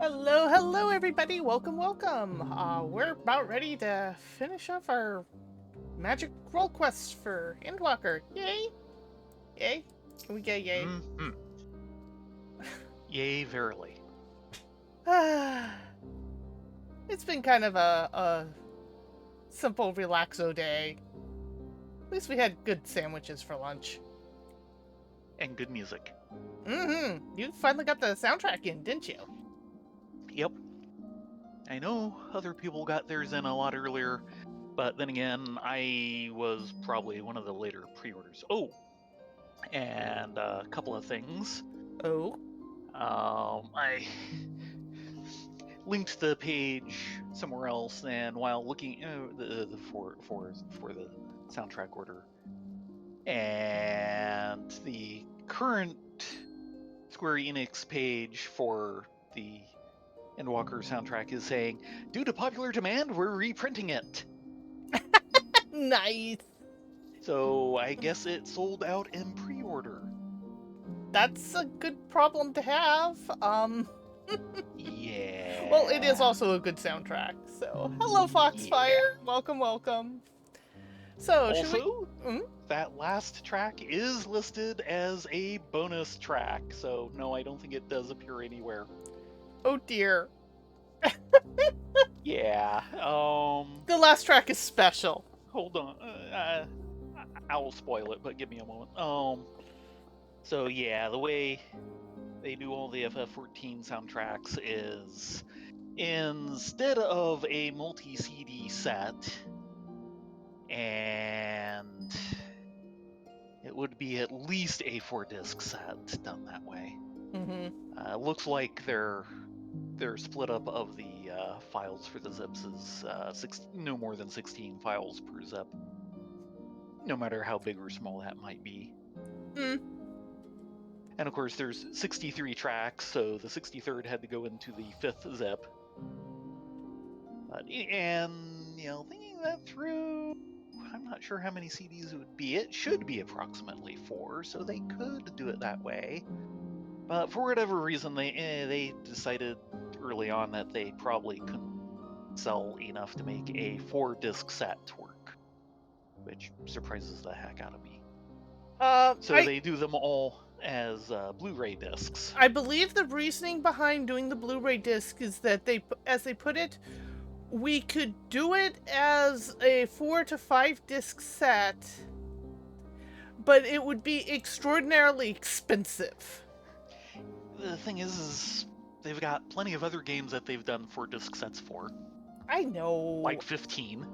Hello, hello, everybody. Welcome, welcome. We're about ready to finish off our magic role quest for Endwalker. Yay! Yay! Can we get yay? Mm-hmm. Yay, verily. It's been kind of a simple relaxo day. At least we had good sandwiches for lunch. And good music. You finally got the soundtrack in, didn't you? Yep. I know other people got theirs in a lot earlier, but then again, I was probably one of the later pre-orders. Oh, and a couple of things. Oh. I linked the page somewhere else, and while looking for the soundtrack order, and the current Square Enix page for the Endwalker soundtrack is saying, due to popular demand, we're reprinting it. Nice. So I guess it sold out in pre-order. That's a good problem to have. Yeah. Well, it is also a good soundtrack. So, hello, Foxfire. Yeah. Welcome, welcome. So, should we? Also, that last track is listed as a bonus track, so no, I don't think it does appear anywhere. Oh dear. Yeah. The last track is special. Hold on. I will spoil it, but give me a moment. So yeah, the way they do all the FF14 soundtracks is instead of a multi-CD set, and it would be at least a 4-disc set done that way. Looks like their split up of the files for the zips is no more than 16 files per zip, no matter how big or small that might be. And of course, there's 63 tracks, so the 63rd had to go into the 5th zip. And, thinking that through, I'm not sure how many CDs it would be. It should be approximately 4, so they could do it that way. But for whatever reason, they decided early on that they probably couldn't sell enough to make a 4-disc set work, which surprises the heck out of me. So they do them all as Blu-ray discs. I believe the reasoning behind doing the Blu-ray disc is that as they put it, we could do it as a 4 to 5 disc set, but it would be extraordinarily expensive. The thing is they've got plenty of other games that they've done 4-disc sets for. I know. Like 15.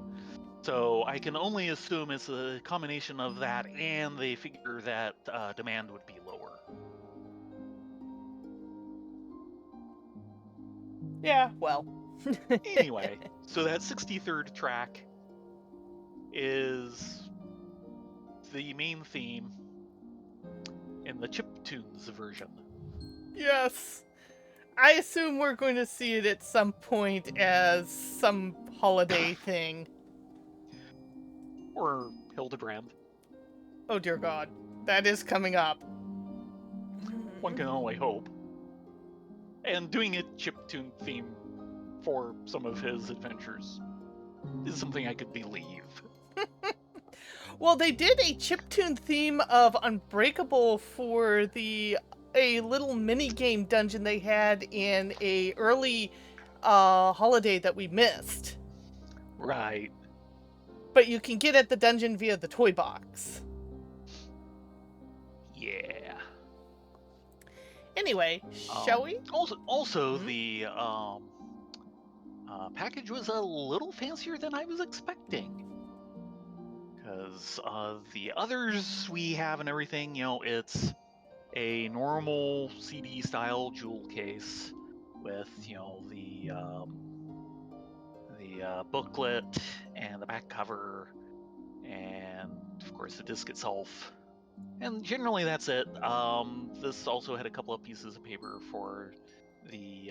So I can only assume it's a combination of that, and they figure that demand would be lower. Yeah, well. Anyway, so that 63rd track is the main theme in the chiptunes version. Yes. I assume we're going to see it at some point as some holiday thing. Or Hildebrand. Oh dear God. That is coming up. One can only hope. And doing a chiptune theme for some of his adventures is something I could believe. Well, they did a chiptune theme of Unbreakable for a little mini game dungeon they had in a early holiday that we missed. Right. But you can get at the dungeon via the toy box. Yeah. Anyway, shall we? Also, the package was a little fancier than I was expecting. Because the others we have and everything, it's a normal CD-style jewel case with, the booklet and the back cover, and of course the disc itself. And generally that's it. This also had a couple of pieces of paper for the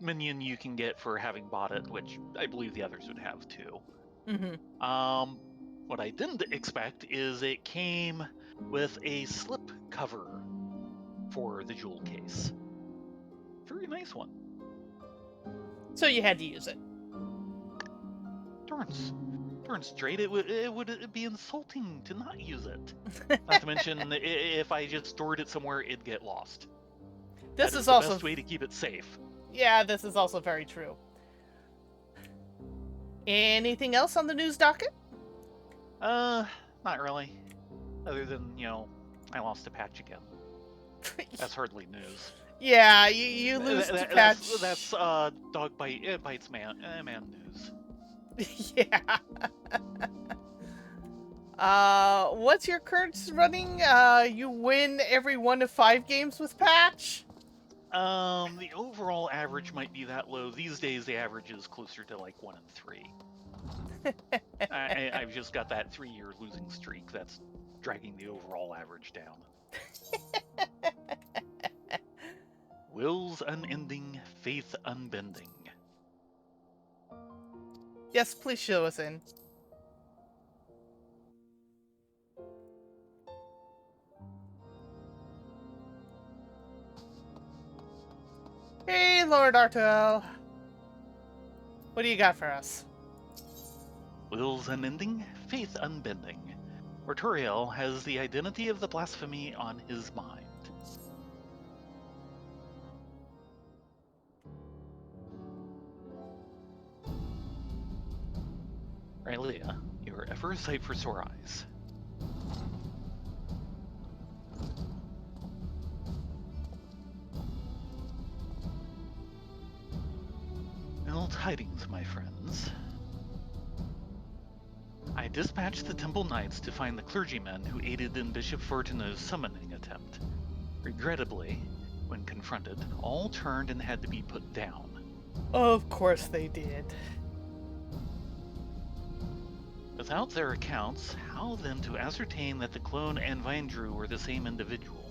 minion you can get for having bought it, which I believe the others would have too. What I didn't expect is it came with a slip cover for the jewel case. Very nice one. So you had to use it. Darn straight, it would be insulting to not use it. Not to mention, if I just stored it somewhere, it'd get lost. This That is the also best way to keep it safe. Yeah, this is also very true. Anything else on the news docket? Not really. Other than, I lost a patch again. That's hardly news. Yeah, you lose to patch. That's dog bites man news. Yeah. What's your current running? You win every 1 to 5 games with patch? The overall average might be that low. These days, the average is closer to like 1 and 3. I've just got that 3-year losing streak that's dragging the overall average down. Wills unending, faith unbending. Yes, please show us in. Hey, Lord Artel. What do you got for us? Wills unending, faith unbending. Orturiel has the identity of the blasphemy on his mind. Rylea, you are ever a sight for sore eyes. Ill tidings, my friends. I dispatched the Temple Knights to find the clergymen who aided in Bishop Fortuna's summoning attempt. Regrettably, when confronted, all turned and had to be put down. Of course they did. Without their accounts, how then to ascertain that the clone and Vindru were the same individual?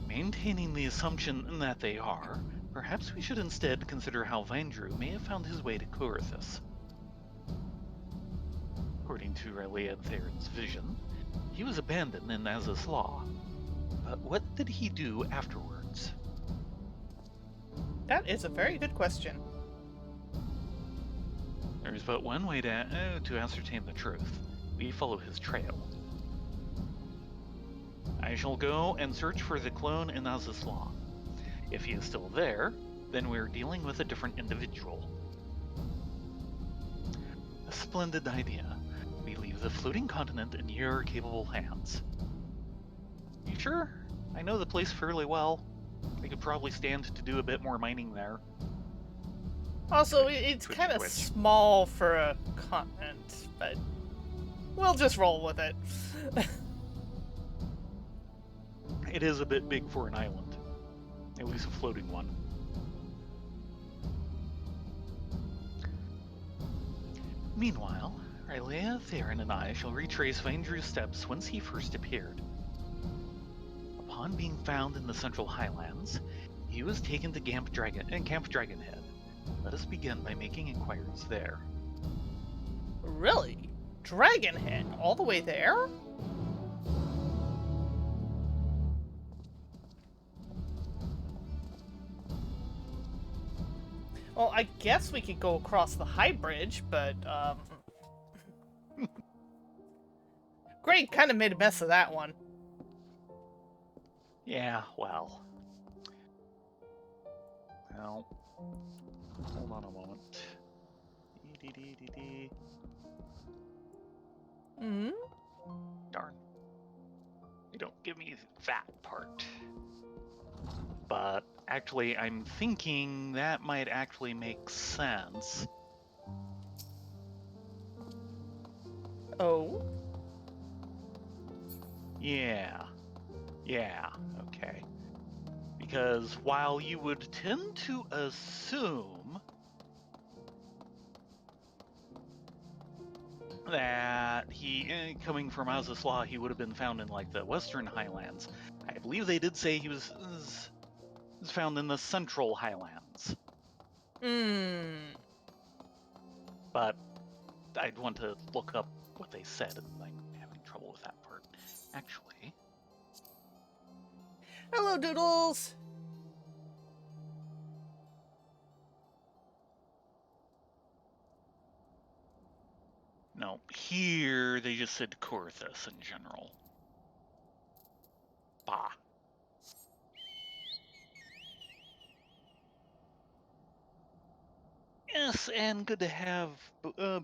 Maintaining the assumption that they are, perhaps we should instead consider how Vindru may have found his way to Coerthus. According to Rylea and Thayrin's vision, he was abandoned in Azaz Law. But what did he do afterwards? That is a very good question. There is but one way to ascertain the truth. We follow his trail. I shall go and search for the clone in Azaz Law. If he is still there, then we're dealing with a different individual. A splendid idea. We leave the floating continent in your capable hands. You sure? I know the place fairly well. We could probably stand to do a bit more mining there. Also, it's kind of small for a continent, but we'll just roll with it. It is a bit big for an island. At least a floating one. Meanwhile, Rylea, Thayrin, and I shall retrace Vindru's steps whence he first appeared. Upon being found in the Central Highlands, he was taken to Camp Dragonhead. Let us begin by making inquiries there. Really? Dragonhead? All the way there? Well, I guess we could go across the High Bridge, but, Greg kind of made a mess of that one. Yeah, well, hold on a moment. Mm-hmm. Darn. You don't give me that part. But actually, I'm thinking that might actually make sense. Oh? Yeah, okay. Because while you would tend to assume that he, coming from Azaz Law, he would have been found in like the Western Highlands, I believe they did say he was found in the Central Highlands. But I'd want to look up what they said, and I'm having trouble with that part. Actually. Hello, Doodles! No, here they just said Corythus in general. Bah. Yes, and good to have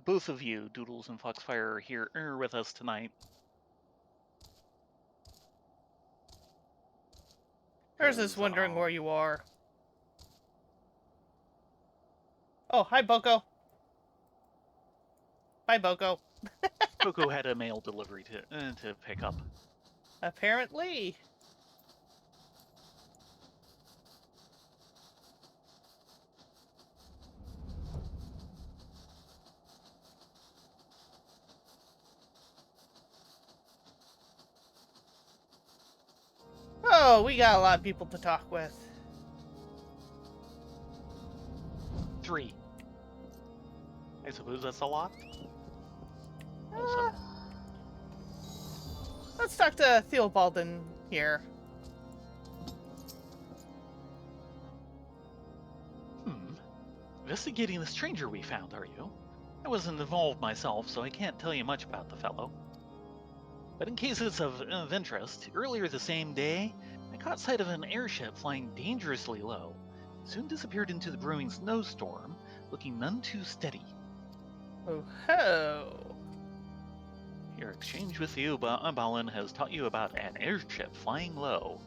both of you, Doodles and Foxfire, here with us tonight. Hers is wondering where you are. Oh, hi, Boko. Bye, Boko. Boko had a mail delivery to pick up. Apparently. Oh, we got a lot of people to talk with. 3. I suppose that's a lot. Let's talk to Theobaldin here. Investigating the stranger we found, are you? I wasn't involved myself, so I can't tell you much about the fellow. But in case it's of interest, earlier the same day, I caught sight of an airship flying dangerously low. It soon disappeared into the brewing snowstorm, looking none too steady. Oh ho! Your exchange with you, Balin, has taught you about an airship flying low.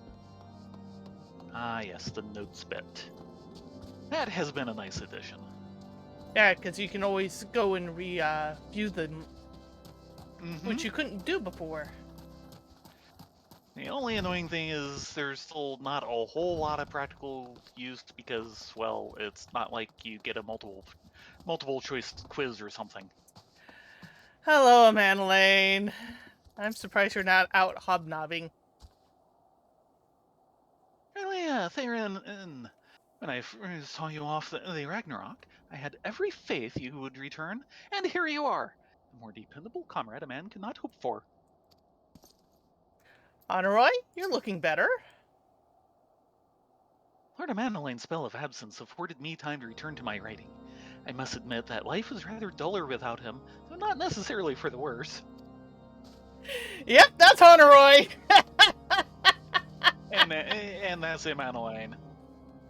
Ah, yes, the notes bit. That has been a nice addition. Yeah, because you can always go and review them, which you couldn't do before. The only annoying thing is there's still not a whole lot of practical use because, well, it's not like you get a multiple choice quiz or something. Hello, Amandalane. I'm surprised you're not out hobnobbing. Really, Thayrin, when I first saw you off the Ragnarok, I had every faith you would return, and here you are. A more dependable comrade a man could not hope for. Honoroi, you're looking better. Lord Amandalane's spell of absence afforded me time to return to my writing. I must admit that life was rather duller without him, though not necessarily for the worse. Yep, that's Honoroi! and that's Amandalane.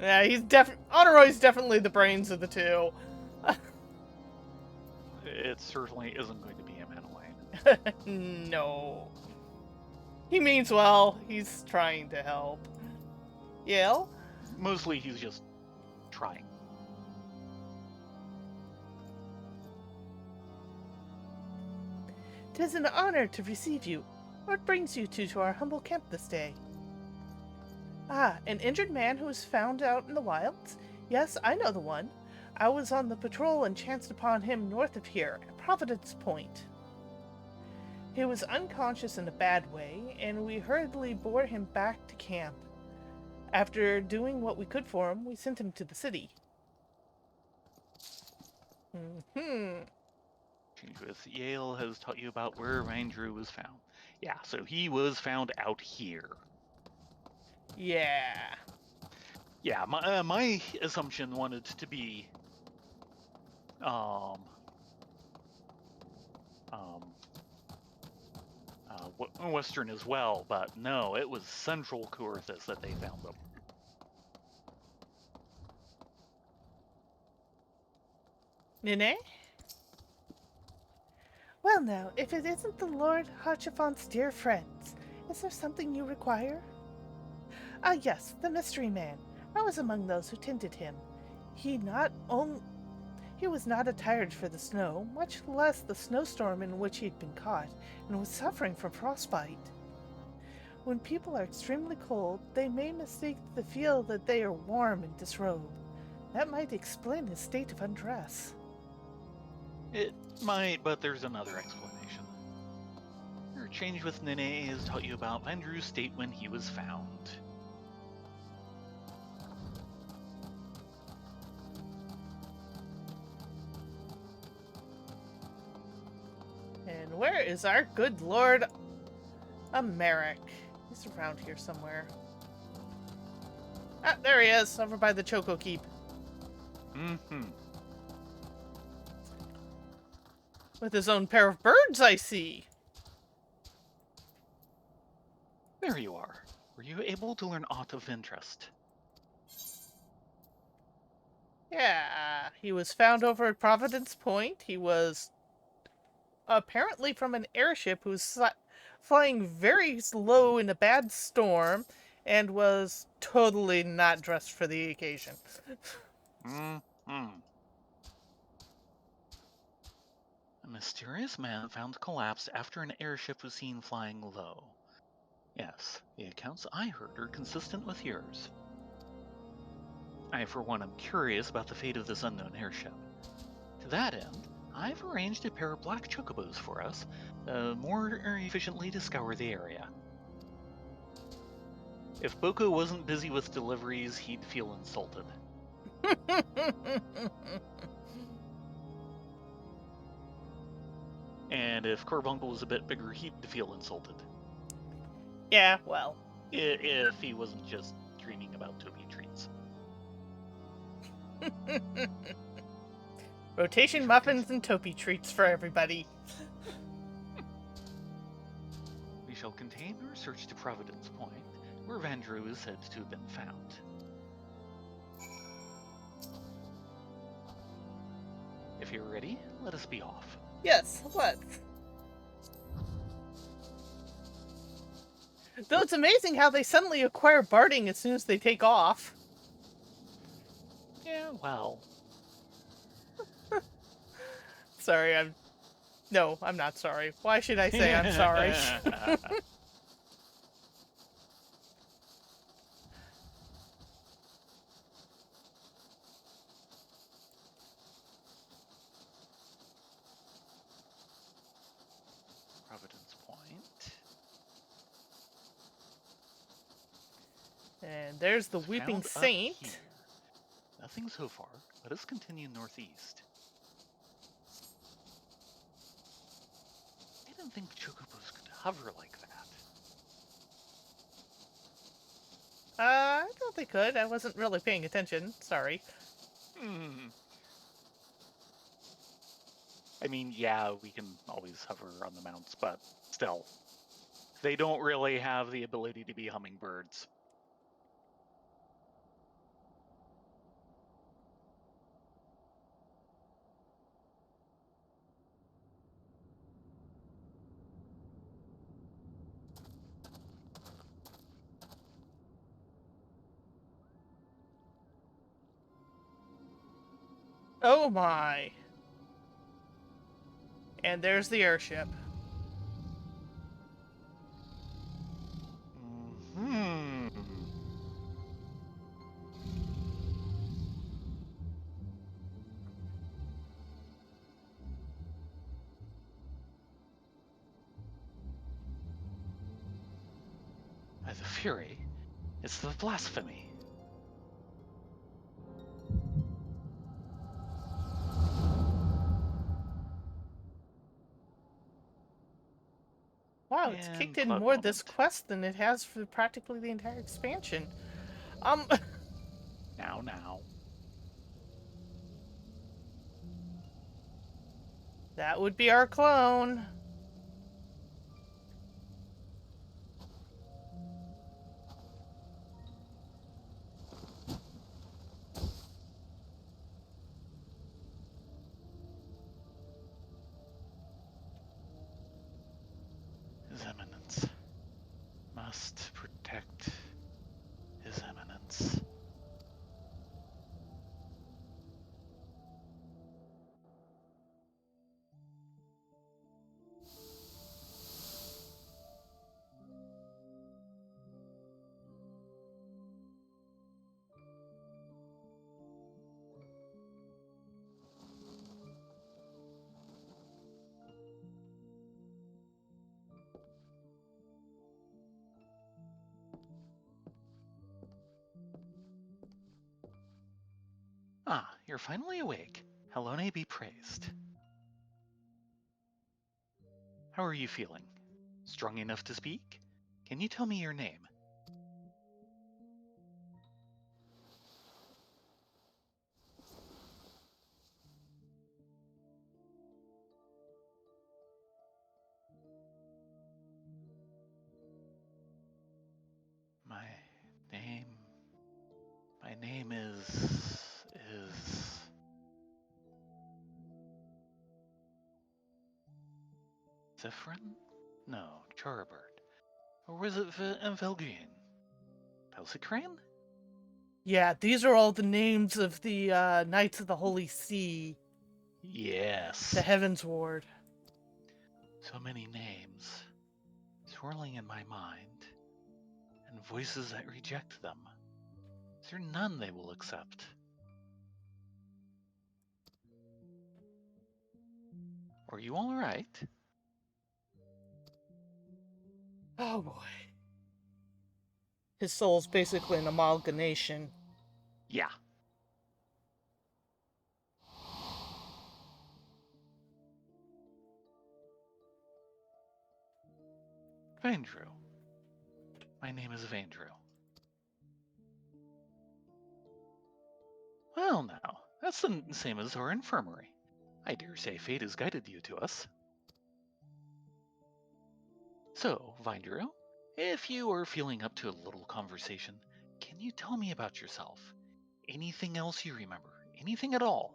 Yeah, Honoroi definitely the brains of the two. It certainly isn't going to be Amandalane. No. He means well. He's trying to help. Yale? Mostly he's just trying. "'Tis an honor to receive you. What brings you to our humble camp this day?" "Ah, an injured man who was found out in the wilds? Yes, I know the one. I was on the patrol and chanced upon him north of here, at Providence Point. He was unconscious in a bad way, and we hurriedly bore him back to camp. After doing what we could for him, we sent him to the city." With Yale has taught you about where Andrew was found. Yeah, so he was found out here. Yeah. Yeah, my assumption wanted to be Western as well, but no, it was Central Corythus that they found them. Nene? "Well now, if it isn't the Lord Hachifon's dear friends, is there something you require?" "Ah yes, the mystery man. I was among those who tended him. He was not attired for the snow, much less the snowstorm in which he had been caught, and was suffering from frostbite. When people are extremely cold, they may mistake the feel that they are warm and disrobe. That might explain his state of undress." It might, but there's another explanation. Your exchange with Nene has taught you about Andrew's state when he was found. And where is our good Lord Americ? He's around here somewhere. Ah, there he is, over by the Choco Keep. With his own pair of birds, I see. There you are. Were you able to learn aught of interest? Yeah, he was found over at Providence Point. He was apparently from an airship who was flying very slow in a bad storm and was totally not dressed for the occasion. A mysterious man found collapsed after an airship was seen flying low. Yes, the accounts I heard are consistent with yours. I, for one, am curious about the fate of this unknown airship. To that end, I've arranged a pair of black chocobos for us, more efficiently to scour the area. If Boko wasn't busy with deliveries, he'd feel insulted. And if Carbuncle was a bit bigger, he'd feel insulted. Yeah, well. If he wasn't just dreaming about Toby treats. Rotation muffins and topi treats for everybody. We shall continue our search to Providence Point, where Vandrew is said to have been found. If you're ready, let us be off. Yes, what? Though it's amazing how they suddenly acquire barding as soon as they take off. Yeah, well. Sorry, No, I'm not sorry. Why should I say I'm sorry? Providence Point. And there's the It's Weeping found up Saint. here. Nothing so far. Let us continue northeast. I didn't think chocobos could hover like that. I thought they could. I wasn't really paying attention. Sorry. I mean, yeah, we can always hover on the mounts, but still. They don't really have the ability to be hummingbirds. Oh my. And there's the airship. By the Fury, it's the blasphemy. Wow, it's kicked in Plug more this moment. quest than it has for practically the entire expansion. Now. That would be our clone. His Eminence. Must protect His Eminence. Ah, you're finally awake. Helone be praised. How are you feeling? Strong enough to speak? Can you tell me your name? My name is... Zephyrin? No, Charabert. Or was it Velgrin? Pelsicrane? Yeah, these are all the names of the Knights of the Holy See, Yes. the Heavens Ward. So many names, swirling in my mind, and voices that reject them. Is there none they will accept? Are you all right? Oh boy. His soul's basically an amalgamation. Yeah. Vandrew. My name is Vandrew. Well now, that's the same as our infirmary. I dare say fate has guided you to us. So, Vandrew, if you are feeling up to a little conversation, can you tell me about yourself? Anything else you remember? Anything at all?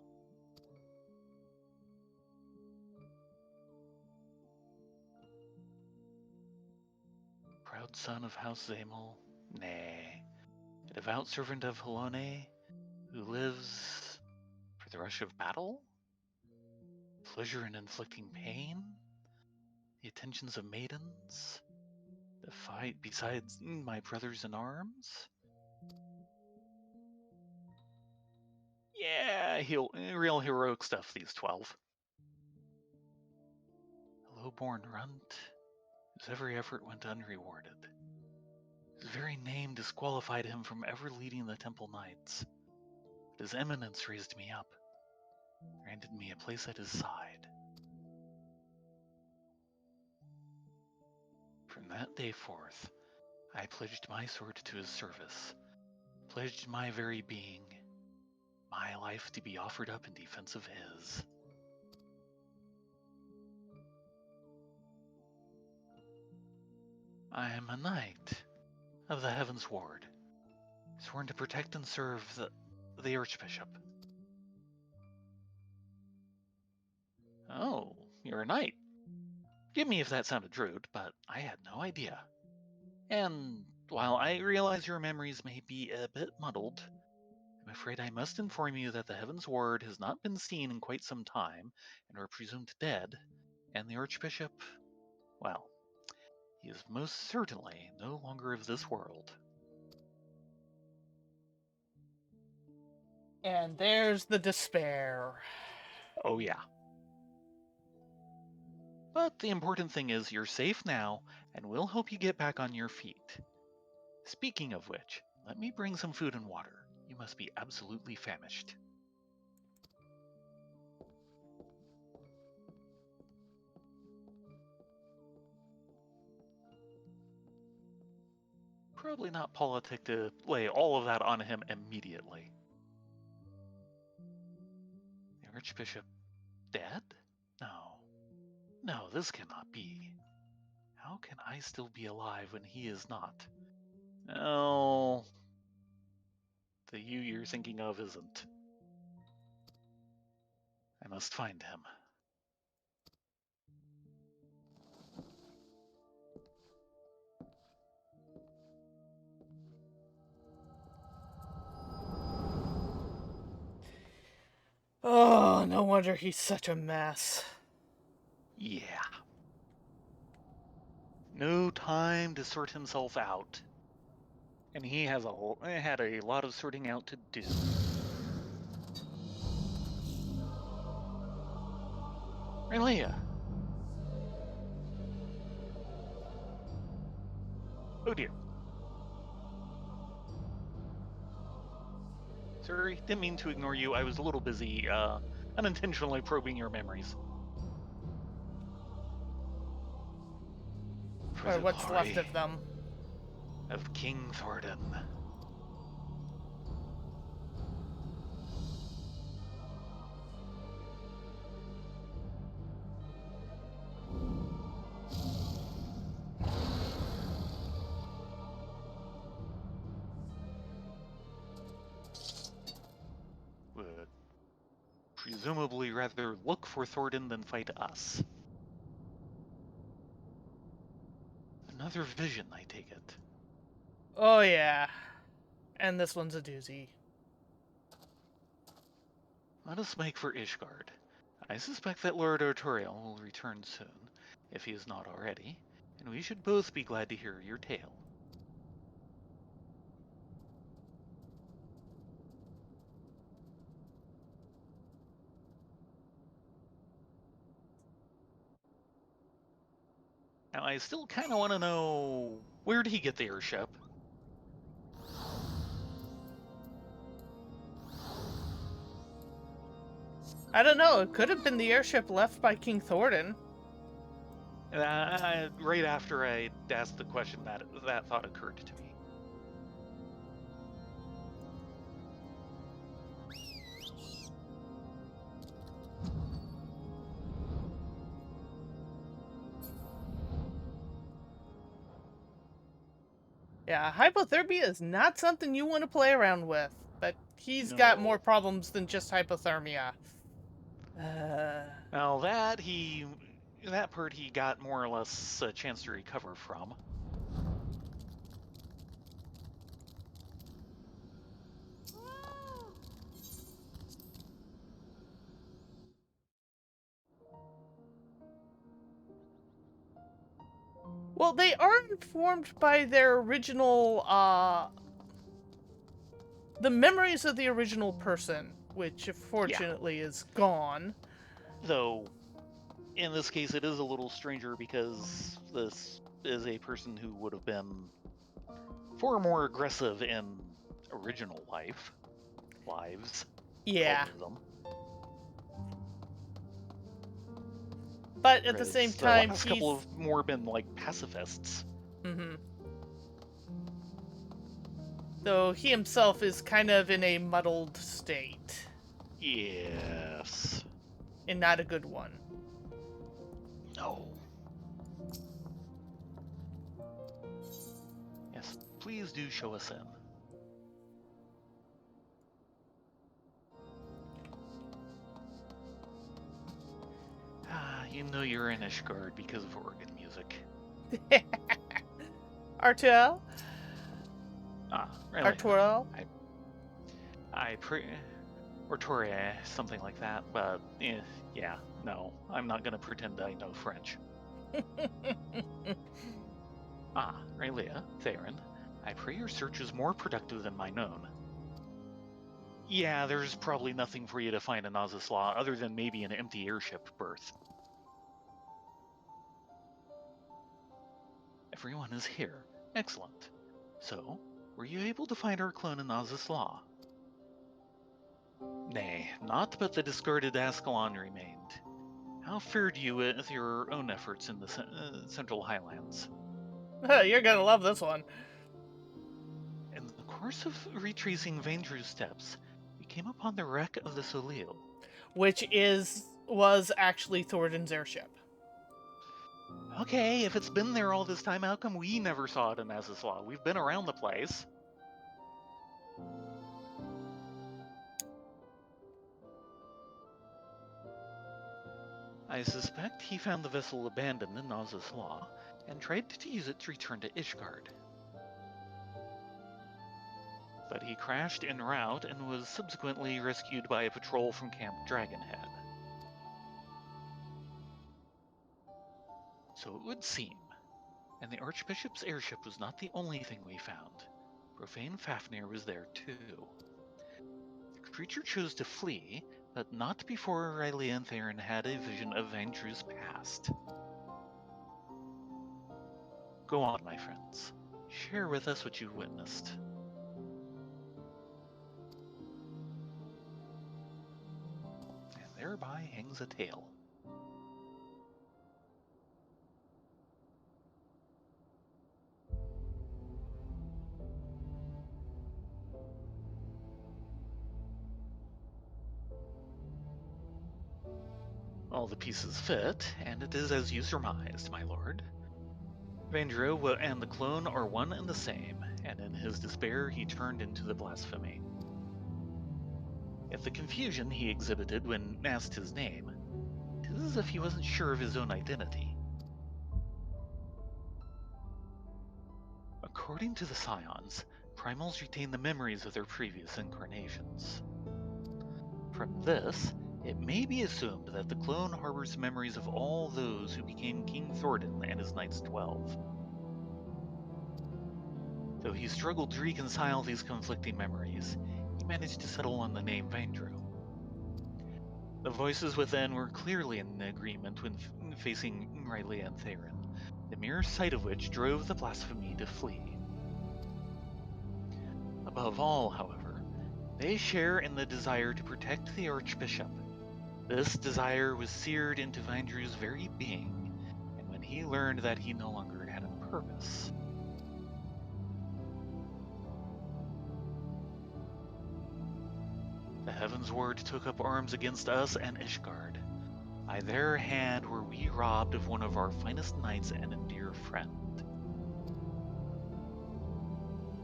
Proud son of House Zamel? Nay. A devout servant of Helone, who lives for the rush of battle? Pleasure in inflicting pain? The attentions of maidens? The fight besides my brothers in arms? Yeah, real heroic stuff, these 12. A low-born runt, whose every effort went unrewarded. His very name disqualified him from ever leading the Temple Knights. But his eminence raised me up, granted me a place at his side. From that day forth, I pledged my sword to his service, pledged my very being, my life to be offered up in defense of his. I am a knight of the Heavens Ward, sworn to protect and serve the Archbishop. Oh, you're a knight. Forgive me if that sounded rude, but I had no idea. And while I realize your memories may be a bit muddled, I'm afraid I must inform you that the Heavens Ward has not been seen in quite some time and are presumed dead, and the Archbishop, well, he is most certainly no longer of this world. And there's the despair. Oh yeah. But the important thing is you're safe now, and we'll help you get back on your feet. Speaking of which, let me bring some food and water. You must be absolutely famished. Probably not politic to lay all of that on him immediately. The Archbishop dead? No, this cannot be. How can I still be alive when he is not? No, the you you're thinking of isn't. I must find him. Oh, no wonder he's such a mess. Yeah. No time to sort himself out. And he has had a lot of sorting out to do. Rylea. Oh dear. Sorry, didn't mean to ignore you. I was a little busy, unintentionally probing your memories. For Or the what's left glory of them. of King Thornton. presumably rather look for Thornton than fight us. Another vision, I take it. Oh, yeah. And this one's a doozy. Let us make for Ishgard. I suspect that Lord Artoriel will return soon, if he is not already, and we should both be glad to hear your tale. Now, I still kind of want to know, where did he get the airship? I don't know. It could have been the airship left by King Thornton. Right after I asked the question, that thought occurred to me. Yeah, hypothermia is not something you want to play around with, but he's got more problems than just hypothermia. Now that part he got more or less a chance to recover from. Well, they are informed by their original, the memories of the original person, which fortunately is gone. Though, in this case, it is a little stranger because this is a person who would have been far more aggressive in original lives. Yeah. Both of them. But at the same time, the last couple have more been like pacifists. Mm-hmm. Though he himself is kind of in a muddled state. Yes. And not a good one. No. Yes, please do show us in. You know you're in Ishgard because of organ music. Artel? Really? Arturo? Or Torre, something like that, but yeah, no, I'm not gonna pretend I know French. Rylea, Thayrin, I pray your search is more productive than mine own. Yeah, there's probably nothing for you to find in Ozislaw other than maybe an empty airship berth. Everyone is here. Excellent. So, were you able to find our clone in Ozislaw? Nay, not but the discarded Ascalon remained. How fared you with your own efforts in the Central Highlands? You're gonna love this one. In the course of retracing Vaindru's steps, we came upon the wreck of the Soleil. Which was actually Thornton's airship. Okay, if it's been there all this time, how come we never saw it in Azislaw? We've been around the place. I suspect he found the vessel abandoned in Azislaw and tried to use it to return to Ishgard. But he crashed en route and was subsequently rescued by a patrol from Camp Dragonhead. So it would seem. And the Archbishop's airship was not the only thing we found. Profane Fafnir was there too. The creature chose to flee, but not before Rylea and Thayrin had a vision of Vaindru's past. Go on, my friends. Share with us what you witnessed. And thereby hangs a tale. All the pieces fit, and it is as you surmised, my lord. Vaindru and the clone are one and the same, and in his despair he turned into the blasphemy. Yet the confusion he exhibited when asked his name, it is as if he wasn't sure of his own identity. According to the Scions, primals retain the memories of their previous incarnations. From this, it may be assumed that the clone harbors memories of all those who became King Thordan and his Knights 12. Though he struggled to reconcile these conflicting memories, he managed to settle on the name Paythru. The voices within were clearly in agreement when facing Rylea and Thayrin, the mere sight of which drove the blasphemy to flee. Above all, however, they share in the desire to protect the Archbishop. This desire was seared into Paythru's very being, and when he learned that he no longer had a purpose, the Heavens Ward took up arms against us and Ishgard. By their hand were we robbed of one of our finest knights and a dear friend.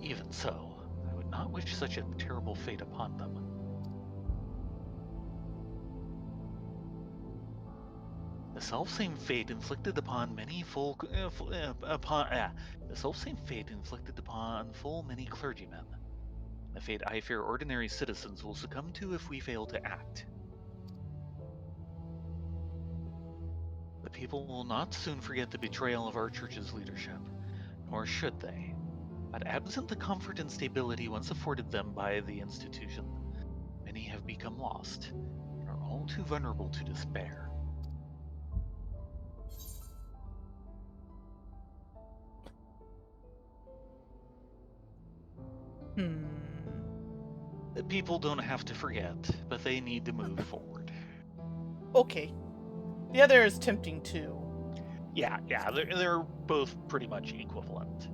Even so, I would not wish such a terrible fate upon them. The selfsame fate inflicted upon full many clergymen. The fate I fear ordinary citizens will succumb to if we fail to act. The people will not soon forget the betrayal of our church's leadership, nor should they. But absent the comfort and stability once afforded them by the institution, many have become lost, and are all too vulnerable to despair. The people don't have to forget, but they need to move forward. Okay. The other is tempting too. Yeah, they're both pretty much equivalent.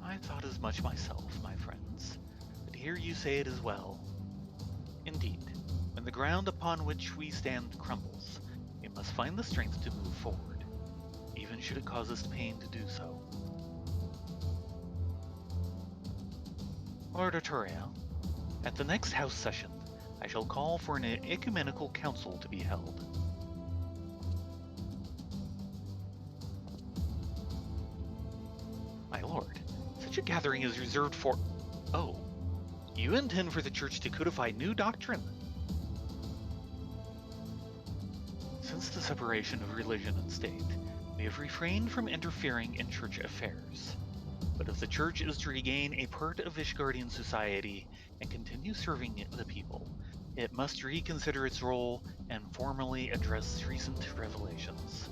I thought as much myself, my friends, but to hear you say it as well. Indeed, when the ground upon which we stand crumbles, we must find the strength to move forward, even should it cause us pain to do so. Lord Arturiel, at the next House session, I shall call for an Ecumenical Council to be held. My lord, such a gathering is reserved for... Oh, you intend for the Church to codify new doctrine? Since the separation of religion and state, we have refrained from interfering in church affairs. But if the Church is to regain a part of Ishgardian society and continue serving the people, it must reconsider its role and formally address recent revelations.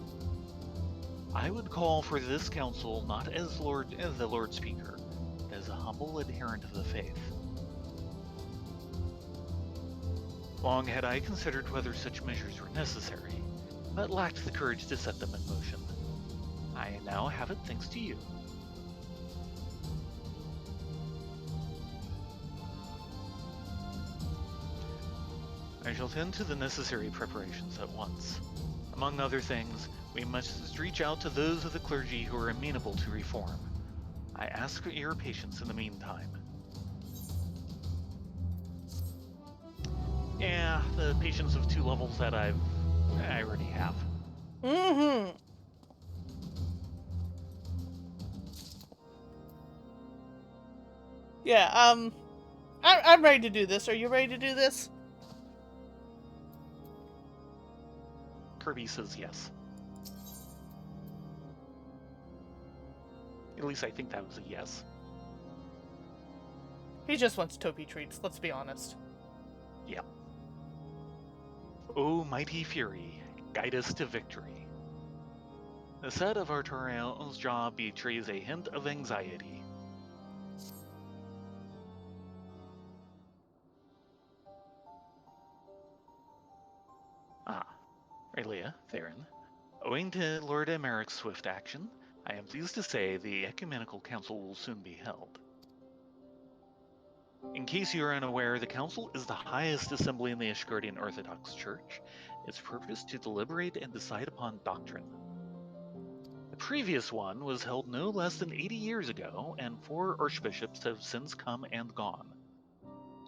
I would call for this council not as the Lord Speaker, but as a humble adherent of the faith. Long had I considered whether such measures were necessary, but lacked the courage to set them in motion. I now have it thanks to you. I shall tend to the necessary preparations at once. Among other things, we must reach out to those of the clergy who are amenable to reform. I ask for your patience in the meantime. Yeah, the patience of 2 levels that I already have. Mm-hmm. Yeah, I'm ready to do this. Are you ready to do this? Kirby says yes. At least I think that was a yes. He just wants Topi treats, let's be honest. Yep. O mighty Fury, guide us to victory. The set of Arturiel's jaw betrays a hint of anxiety. Rylea, Thayrin. Owing to Lord Emeric's swift action, I am pleased to say the Ecumenical Council will soon be held. In case you are unaware, the Council is the highest assembly in the Ashgardian Orthodox Church, its purpose to deliberate and decide upon doctrine. The previous one was held no less than 80 years ago, and 4 archbishops have since come and gone.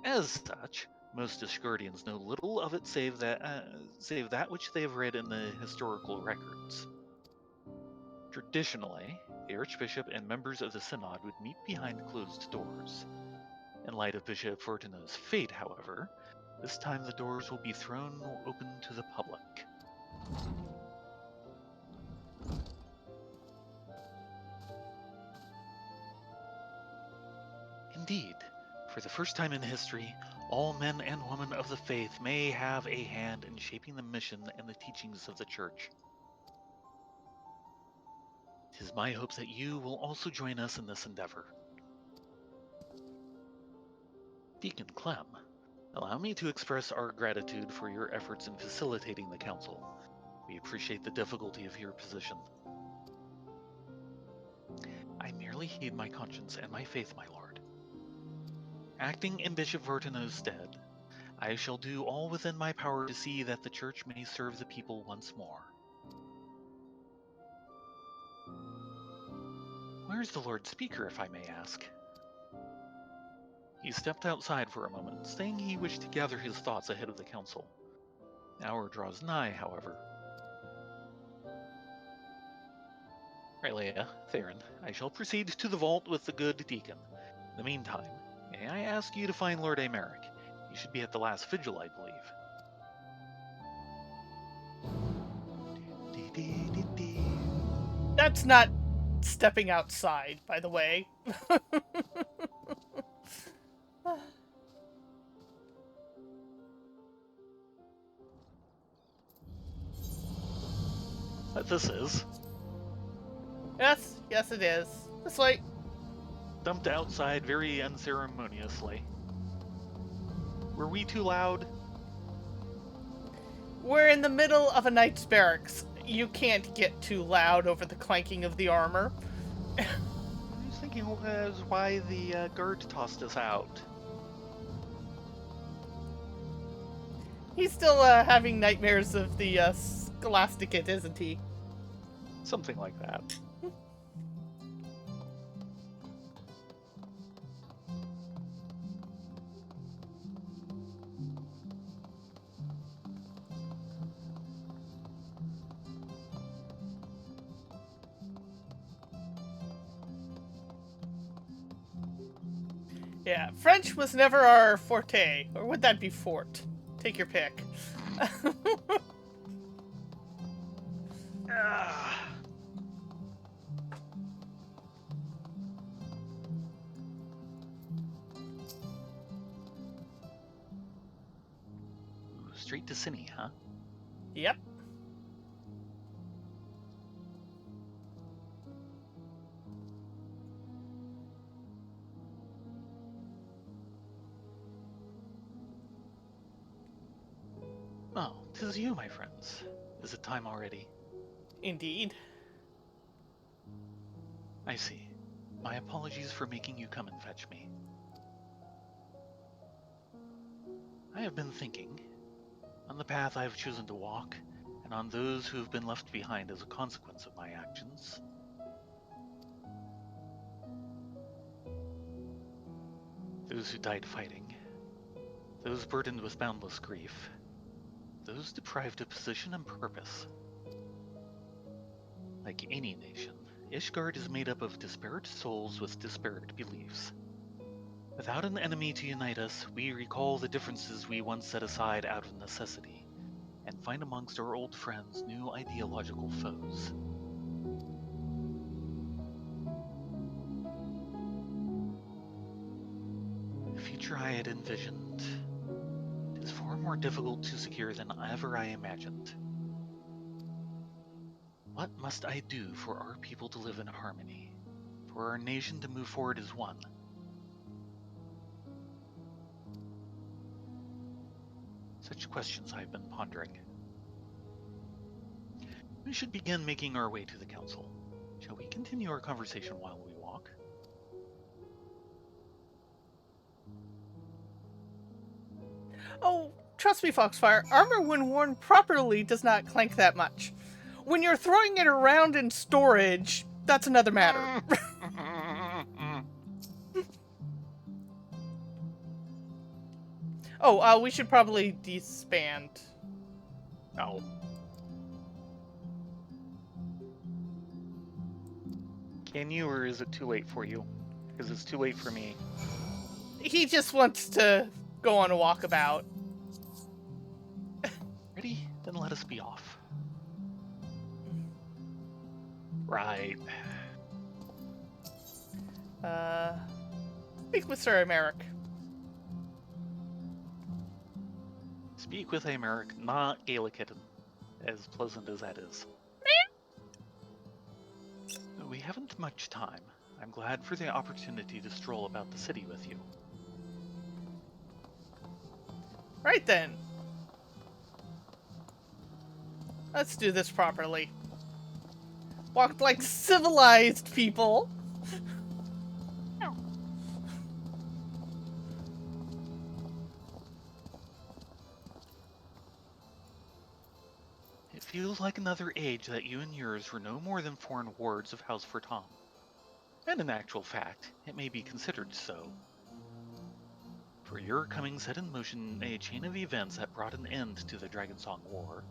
As such, most Ashgardians know little of it save that which they have read in the historical records. Traditionally, the archbishop and members of the synod would meet behind closed doors. In light of Bishop Fortuna's fate, however, this time the doors will be thrown open to the public. Indeed, for the first time in history, all men and women of the faith may have a hand in shaping the mission and the teachings of the Church. It is my hope that you will also join us in this endeavor. Deacon Clem, allow me to express our gratitude for your efforts in facilitating the Council. We appreciate the difficulty of your position. I merely heed my conscience and my faith, my lord. Acting in Bishop Fortuna's stead, I shall do all within my power to see that the Church may serve the people once more. Where's the Lord Speaker, if I may ask? He stepped outside for a moment, saying he wished to gather his thoughts ahead of the Council. The hour draws nigh, however. Rylea, Thayrin, I shall proceed to the vault with the good deacon. In the meantime, may I ask you to find Lord Aymeric? He should be at the last vigil, I believe. That's not stepping outside, by the way. But this is. Yes, it is. This way. Dumped outside very unceremoniously. Were we too loud? We're in the middle of a knight's barracks. You can't get too loud over the clanking of the armor. I was thinking was why the guard tossed us out. He's still having nightmares of the Scholasticate, isn't he? Something like that. Yeah, French was never our forte. Or would that be fort? Take your pick. Straight to Cine, huh? Yep. Oh, 'tis you, my friends. Is it time already? Indeed. I see. My apologies for making you come and fetch me. I have been thinking, on the path I have chosen to walk, and on those who have been left behind as a consequence of my actions. Those who died fighting, those burdened with boundless grief, those deprived of position and purpose. Like any nation, Ishgard is made up of disparate souls with disparate beliefs. Without an enemy to unite us, we recall the differences we once set aside out of necessity, and find amongst our old friends new ideological foes. The future I had envisioned is far more difficult to secure than ever I imagined. What must I do for our people to live in harmony, for our nation to move forward as one? Such questions I've been pondering. We should begin making our way to the council. Shall we continue our conversation while we walk? Oh, trust me, Foxfire, armor when worn properly does not clank that much. When you're throwing it around in storage, that's another matter. Oh, we should probably disband. Oh. Can you, or is it too late for you? Because it's too late for me. He just wants to go on a walkabout. Ready? Then let us be off. Right. Speak with Sir Emeric. Speak with Emeric, not Gaelic-hidden, as pleasant as that is. We haven't much time. I'm glad for the opportunity to stroll about the city with you. Right then. Let's do this properly. Walk like civilized people. It feels like another age that you and yours were no more than foreign wards of House Ferton. And in actual fact, it may be considered so. For your coming set in motion a chain of events that brought an end to the Dragonsong War,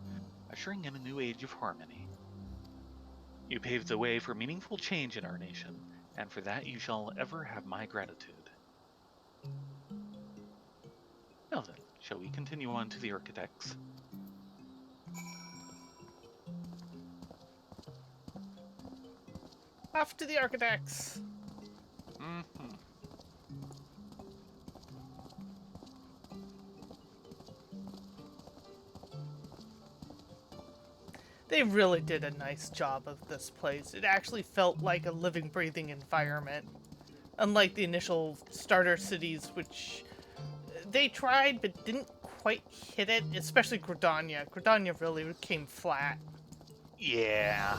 ushering in a new age of harmony. You paved the way for meaningful change in our nation, and for that you shall ever have my gratitude. Now then, shall we continue on to the architects? Off to the architects. Mm-hmm. They really did a nice job of this place. It actually felt like a living, breathing environment. Unlike the initial starter cities, which they tried but didn't quite hit it, especially Gridania. Gridania really came flat. Yeah.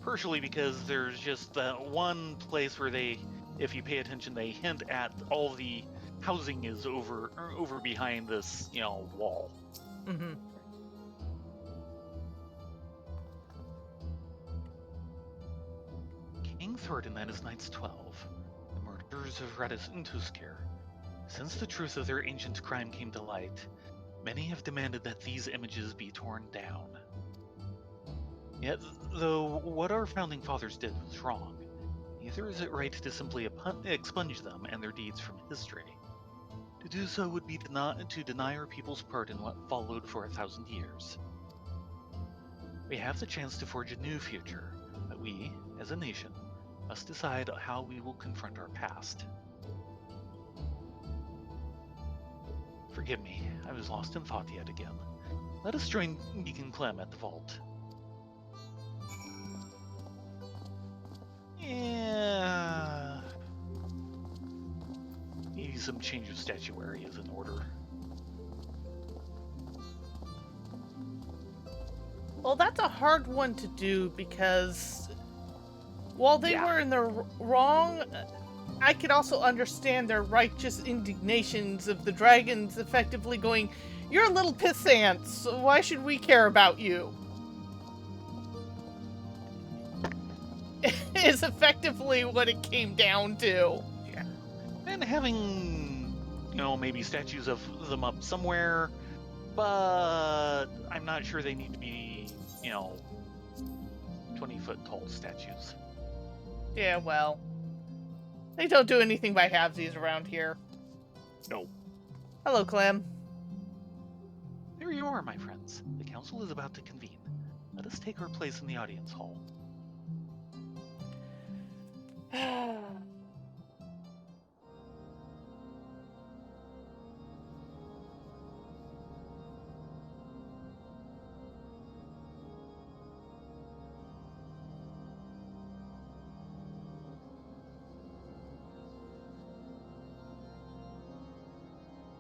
Partially because there's just that one place where they, if you pay attention, they hint at all the housing is over behind this, wall. Mm-hmm. King Ferdinand is Knights 12. The murders of Radis Untuskir. Since the truth of their ancient crime came to light, many have demanded that these images be torn down. Yet, though what our founding fathers did was wrong, neither is it right to simply expunge them and their deeds from history. To do so would be to deny our people's part in what followed for 1,000 years. We have the chance to forge a new future, but we, as a nation, must decide how we will confront our past. Forgive me, I was lost in thought yet again. Let us join Deacon Clem at the vault. Yeah. Maybe some change of statuary is in order. Well, that's a hard one to do because while they were in the wrong, I could also understand their righteous indignations of the dragons effectively going, "You're little pissants, so why should we care about you?" Is effectively what it came down to. Yeah. And having, maybe statues of them up somewhere, but I'm not sure they need to be, 20-foot tall statues. Yeah, well. They don't do anything by halvesies around here. No. Hello, Clem. There you are, my friends. The council is about to convene. Let us take our place in the audience hall.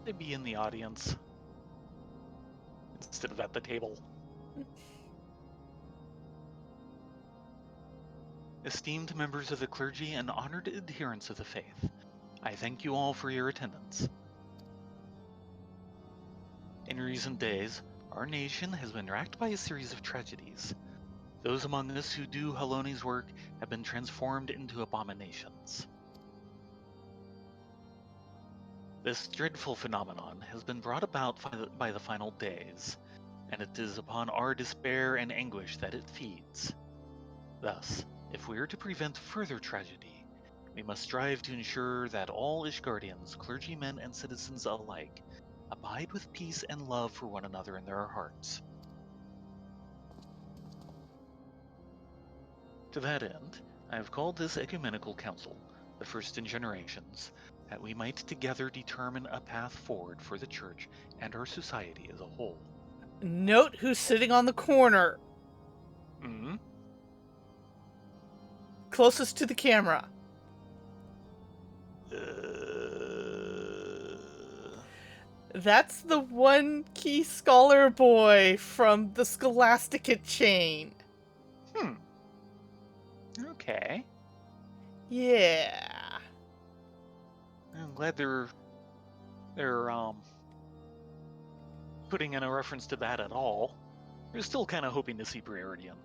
To be in the audience instead of at the table. Esteemed members of the clergy and honored adherents of the faith, I thank you all for your attendance. In recent days, our nation has been racked by a series of tragedies. Those among us who do Haloni's work have been transformed into abominations. This dreadful phenomenon has been brought about by the final days, and it is upon our despair and anguish that it feeds. Thus, if we are to prevent further tragedy, we must strive to ensure that all Ishgardians, clergymen and citizens alike, abide with peace and love for one another in their hearts. To that end, I have called this Ecumenical Council, the first in generations, that we might together determine a path forward for the Church and our society as a whole. Note who's sitting on the corner. Hmm? Closest to the camera. That's the one key scholar boy from the Scholasticate chain. Okay. Yeah. I'm glad they're putting in a reference to that at all. We're still kind of hoping to see Briardian.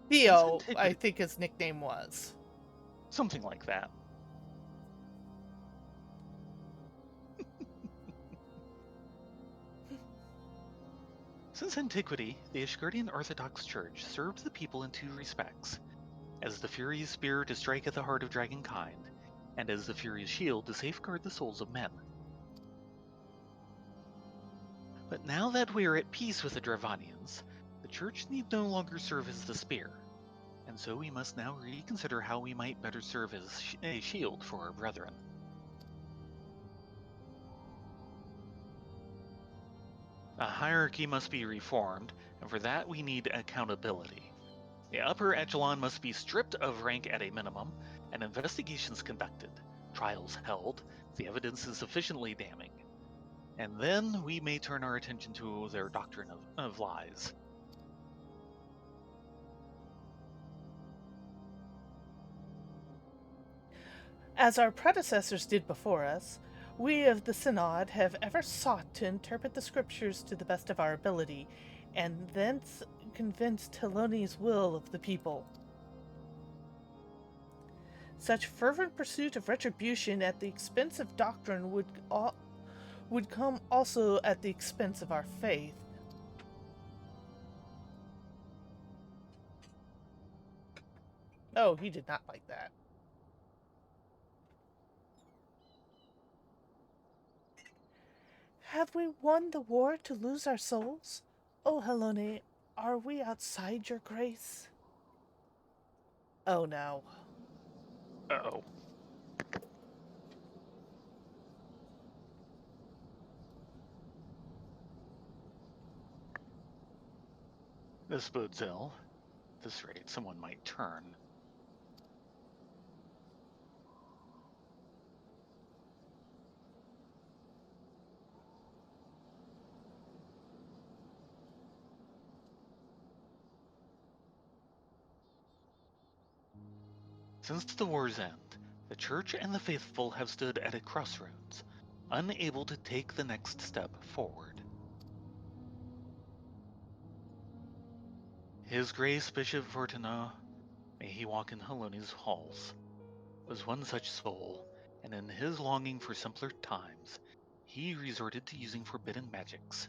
Theo, I think his nickname was. Something like that. Since antiquity, the Ishgardian Orthodox Church served the people in two respects: as the Fury's spear to strike at the heart of dragonkind, and as the Fury's shield to safeguard the souls of men. But now that we are at peace with the Dravanians, the Church need no longer serve as the spear, and so we must now reconsider how we might better serve as a shield for our brethren. A hierarchy must be reformed, and for that we need accountability. The upper echelon must be stripped of rank at a minimum, and investigations conducted, trials held, if the evidence is sufficiently damning. And then we may turn our attention to their doctrine of lies. As our predecessors did before us, we of the Synod have ever sought to interpret the scriptures to the best of our ability, and thence convince Haloni's will of the people. Such fervent pursuit of retribution at the expense of doctrine would come also at the expense of our faith. Oh, he did not like that. Have we won the war to lose our souls? Oh, Haloni, are we outside your grace? Oh, no. Uh-oh. This bodes ill. At this rate, someone might turn. Since the war's end, the Church and the faithful have stood at a crossroads, unable to take the next step forward. His Grace Bishop Fortunato, may he walk in Haloni's halls, was one such soul, and in his longing for simpler times, he resorted to using forbidden magics.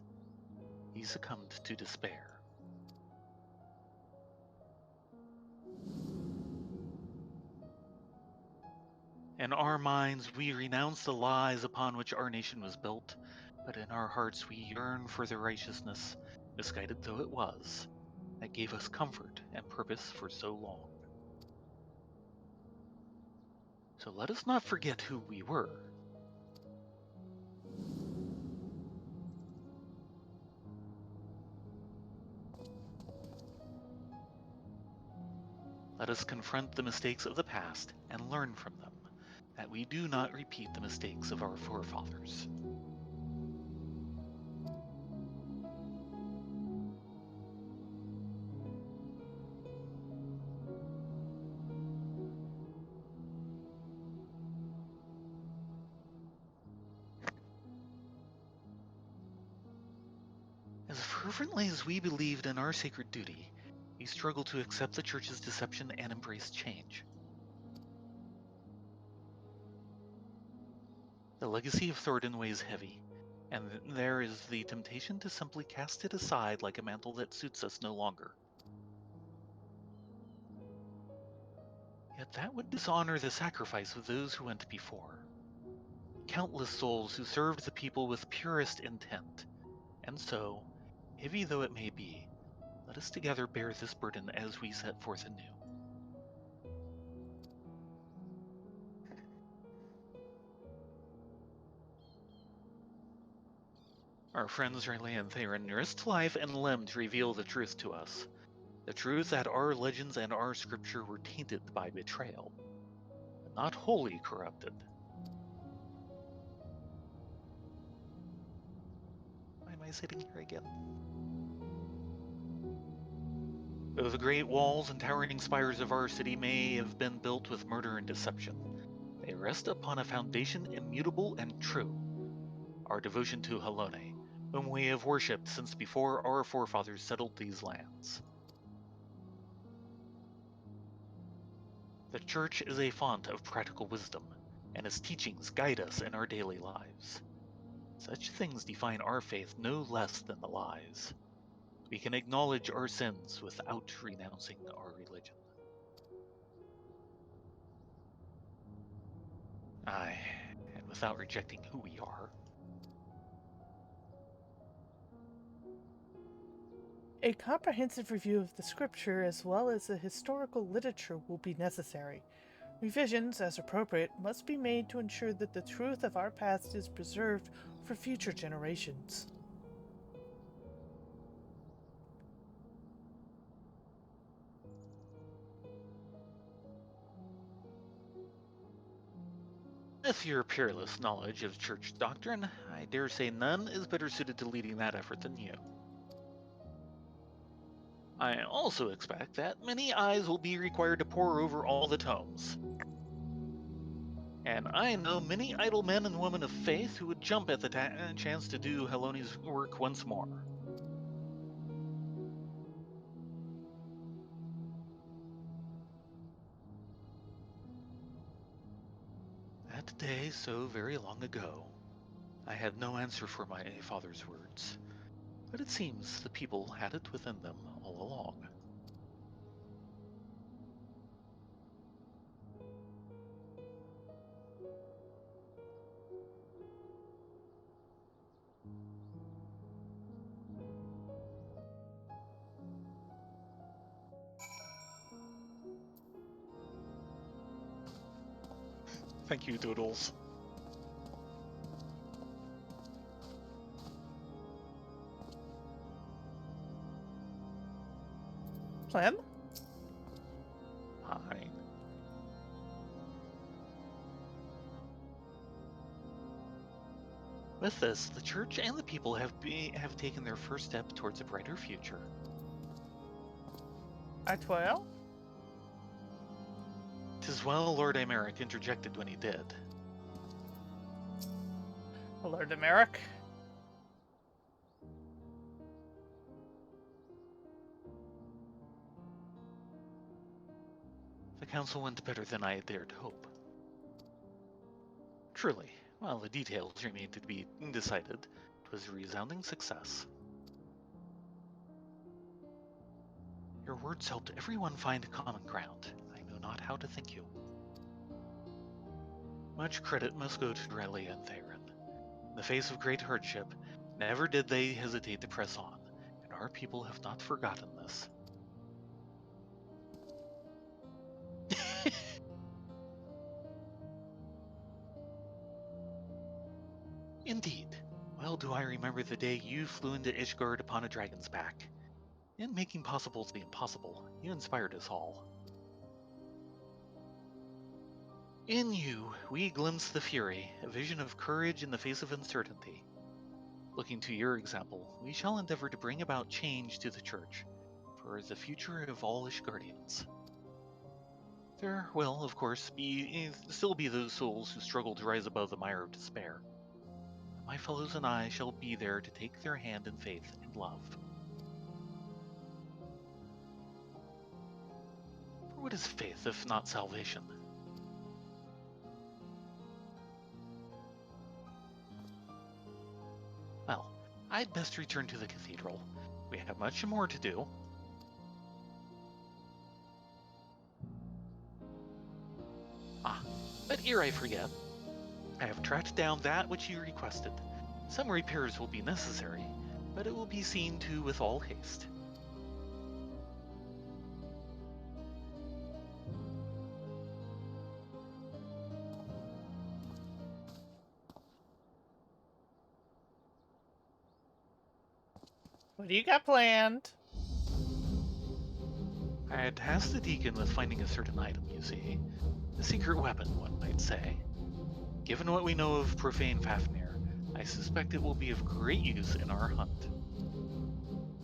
He succumbed to despair. In our minds, we renounce the lies upon which our nation was built, but in our hearts we yearn for the righteousness, misguided though it was, that gave us comfort and purpose for so long. So let us not forget who we were. Let us confront the mistakes of the past and learn from them, that we do not repeat the mistakes of our forefathers. fervently as we believed in our sacred duty, we struggle to accept the Church's deception and embrace change. The legacy of Thornton weighs heavy, and there is the temptation to simply cast it aside like a mantle that suits us no longer. Yet that would dishonor the sacrifice of those who went before. Countless souls who served the people with purest intent. And so, heavy though it may be, let us together bear this burden as we set forth anew. Our friends Rylea and Thayrin risked life and limb to reveal the truth to us. The truth that our legends and our scripture were tainted by betrayal, but not wholly corrupted. Why am I sitting here again? Though the great walls and towering spires of our city may have been built with murder and deception, they rest upon a foundation immutable and true, our devotion to Halone, whom we have worshipped since before our forefathers settled these lands. The Church is a font of practical wisdom, and its teachings guide us in our daily lives. Such things define our faith no less than the lies. We can acknowledge our sins without renouncing our religion. Aye, and without rejecting who we are. A comprehensive review of the scripture as well as the historical literature will be necessary. Revisions, as appropriate, must be made to ensure that the truth of our past is preserved for future generations. With your peerless knowledge of church doctrine, I dare say none is better suited to leading that effort than you. I also expect that many eyes will be required to pore over all the tomes. And I know many idle men and women of faith who would jump at the chance to do Halone's work once more. That day so very long ago, I had no answer for my father's words, but it seems the people had it within them all along. Thank you, Doodles. Clem? Fine. With this, the church and the people have taken their first step towards a brighter future. Atwell? 'Tis well Lord Aymeric interjected when he did. Lord Emeric? The council went better than I had dared hope. Truly, while the details remained to be decided, it was a resounding success. Your words helped everyone find common ground. I know not how to thank you. Much credit must go to Rylea and Thayrin. In the face of great hardship, never did they hesitate to press on, and our people have not forgotten this. Indeed. Well do I remember the day you flew into Ishgard upon a dragon's back. In making possible the impossible, you inspired us all. In you, we glimpse the fury, a vision of courage in the face of uncertainty. Looking to your example, we shall endeavor to bring about change to the Church, for the future of all Ishgardians. There will, of course, still be those souls who struggle to rise above the mire of despair. My fellows and I shall be there to take their hand in faith and love. What is faith if not salvation? Well, I'd best return to the cathedral. We have much more to do. But ere I forget, I have tracked down that which you requested. Some repairs will be necessary, but it will be seen to with all haste. What do you got planned? I had tasked the deacon with finding a certain item, you see. A secret weapon, one might say. Given what we know of profane Fafnir, I suspect it will be of great use in our hunt.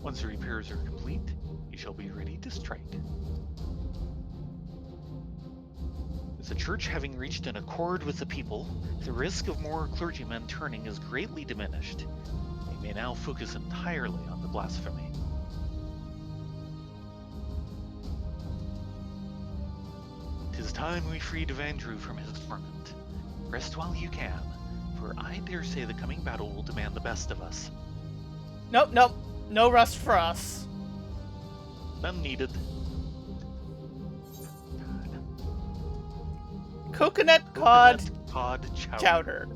Once the repairs are complete, we shall be ready to strike. With the church having reached an accord with the people, the risk of more clergymen turning is greatly diminished. We may now focus entirely on the blasphemy. Tis time we freed Evandrew from his torment. Rest while you can, for I dare say the coming battle will demand the best of us. Nope. No rest for us. None needed. Coconut cod chowder.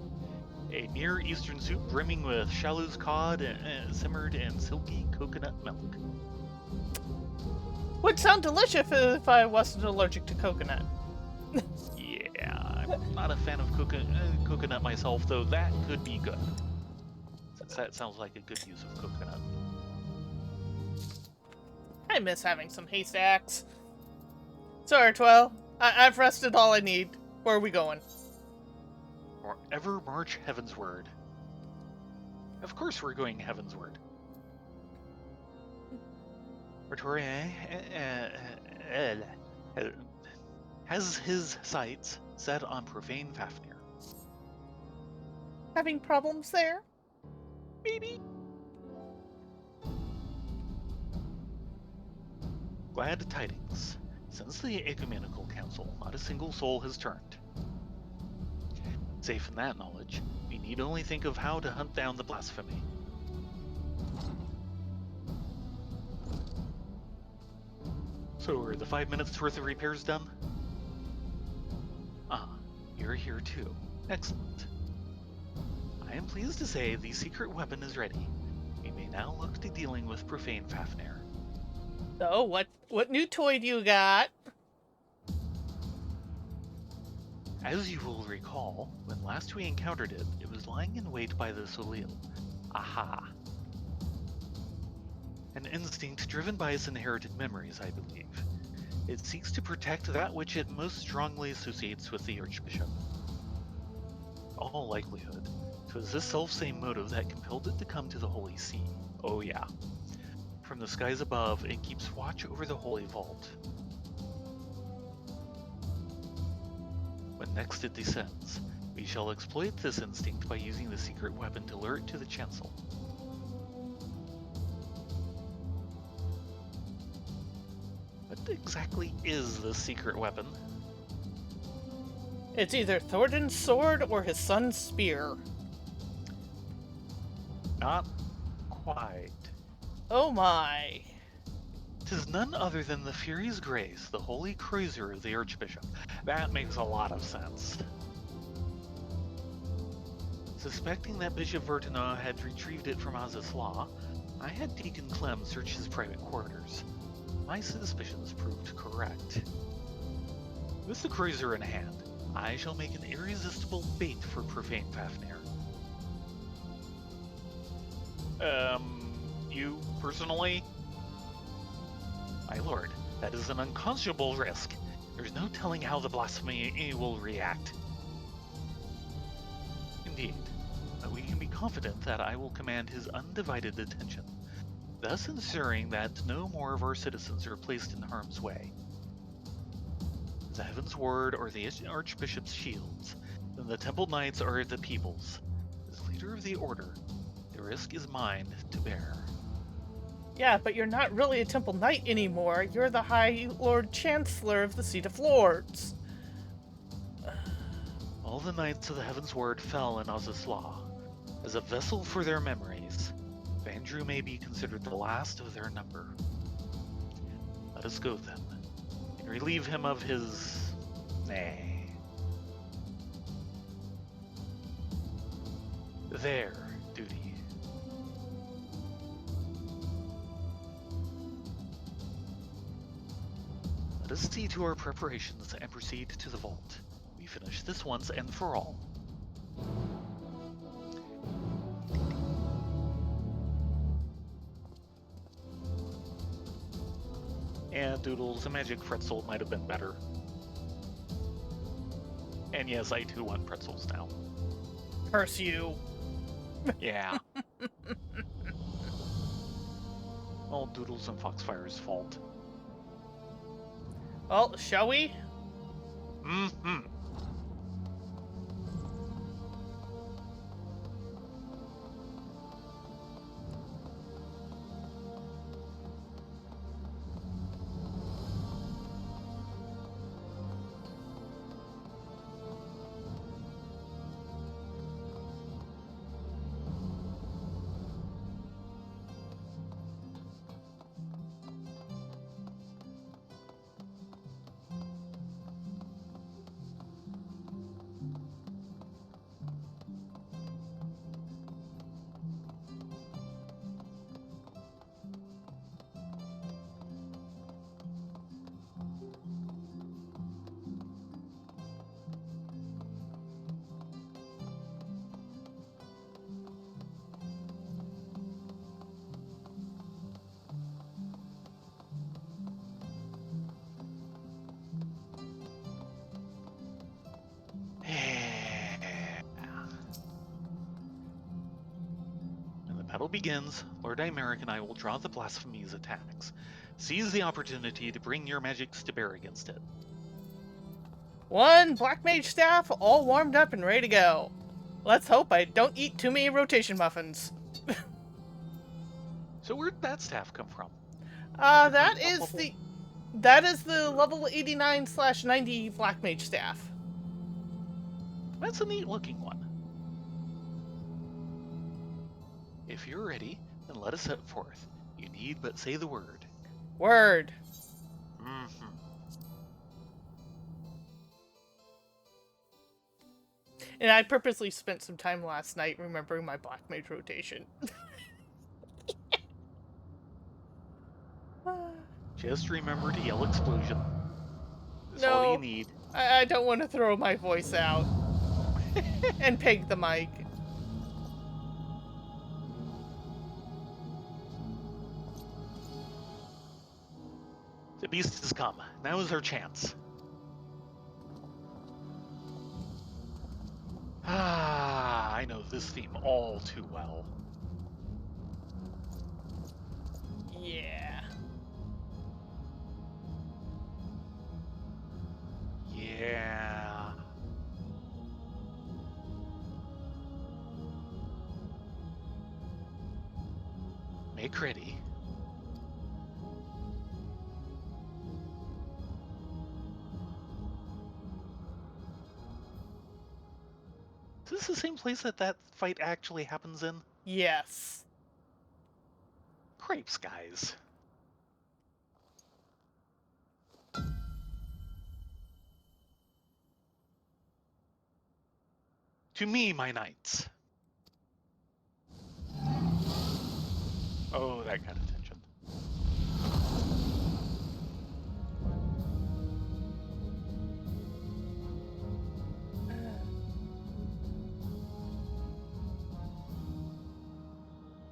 A Near Eastern soup brimming with Shalu's cod simmered in silky coconut milk. Would sound delicious if I wasn't allergic to coconut. Yeah, I'm not a fan of coconut myself, though that could be good. Since that sounds like a good use of coconut. I miss having some haystacks. Sorry, Twell. I've rested all I need. Where are we going? Forever march heavensward. Of course we're going heavensward. Artorier has his sights set on profane Fafnir. Having problems there? Maybe. Glad tidings. Since the Ecumenical Council, not a single soul has turned. Safe in that knowledge, we need only think of how to hunt down the blasphemy. So are the 5 minutes worth of repairs done? You're here too. Excellent. I am pleased to say the secret weapon is ready. We may now look to dealing with profane Fafnir. So, what new toy do you got? As you will recall, when last we encountered it, it was lying in wait by the Solil. Aha. An instinct driven by its inherited memories, I believe. It seeks to protect that which it most strongly associates with the Archbishop. In all likelihood, 'twas this self-same motive that compelled it to come to the Holy See. Oh yeah. From the skies above, it keeps watch over the Holy Vault. When next it descends, we shall exploit this instinct by using the secret weapon to lure it to the chancel. What exactly is the secret weapon? It's either Thorden's sword or his son's spear. Not quite. Oh my. 'Tis none other than the Fury's Grace, the holy cruiser of the Archbishop. That makes a lot of sense. Suspecting that Bishop Vertino had retrieved it from Azislaw, I had Deacon Clem search his private quarters. My suspicions proved correct. With the cruiser in hand, I shall make an irresistible bait for profane Fafnir. You personally? My lord, that is an unconscionable risk. There's no telling how the blasphemy will react. Indeed, but we can be confident that I will command his undivided attention, thus ensuring that no more of our citizens are placed in harm's way. The Heaven's Word or the Archbishop's shields, then the Temple Knights are the people's. As leader of the Order, the risk is mine to bear. Yeah, but you're not really a Temple Knight anymore. You're the High Lord Chancellor of the Seat of Lords. All the Knights of the Heaven's Word fell in Oz's law. As a vessel for their memories, Vandrew may be considered the last of their number. Let us go then, and relieve him of his... their duty. Let us see to our preparations and proceed to the vault. We finish this once and for all. And Doodles, a magic pretzel might have been better. And yes, I too want pretzels now. Curse you. Yeah. All Doodles and Foxfire's fault. Well, shall we? Mm-hmm. When the battle begins, Lord Imeric and I will draw the Blasphemy's attacks. Seize the opportunity to bring your magics to bear against it. One Black Mage staff, all warmed up and ready to go. Let's hope I don't eat too many rotation muffins. So where'd that staff come from? That is the level 89/90 Black Mage staff. That's a neat looking one. If you're ready, then let us set forth. You need but say the word. Word. Mm-hmm. And I purposely spent some time last night remembering my Black Mage rotation. Just remember to yell explosion. That's all you No, need. I don't want to throw my voice out. And peg the mic. The beast has come. Now is our chance. Ah, I know this theme all too well. Yeah. Yeah. Make ready. Is this the same place that fight actually happens in? Yes. Cripes, guys. To me, my knights. Oh, that got attention.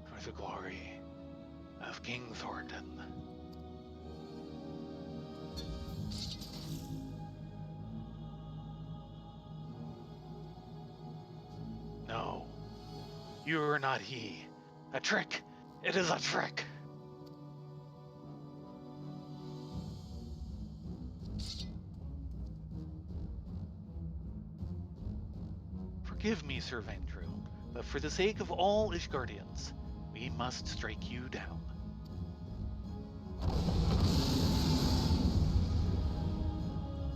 For the glory of King Thornton. No, you are not he. A trick. It is a trick. Forgive me, Sir Vandrew, but for the sake of all Ishgardians, we must strike you down.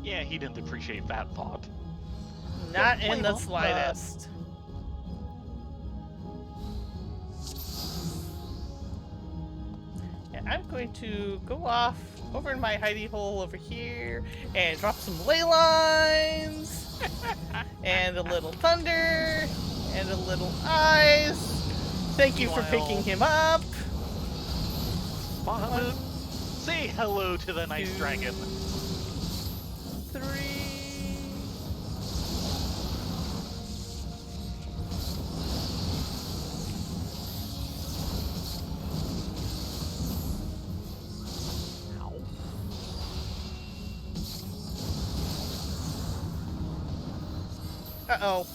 Yeah, he didn't appreciate that thought. Not in the Well, slightest. Yeah, I'm going to go off over in my hidey hole over here and drop some ley lines and a little thunder and a little eyes. Thank you for picking him up. Bahamut, say hello to the nice 2, dragon. 3. Ow. Uh-oh.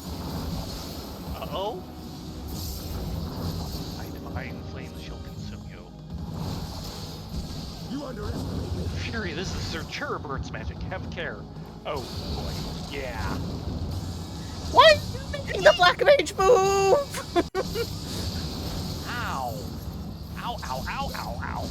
Uh-oh? My divine flames shall consume you. You underestimate me. Fury, this is Sir Cherubert's magic. Have care. Oh, boy. Yeah. Why are you making the black mage move? Ow. Ow, ow, ow, ow, ow.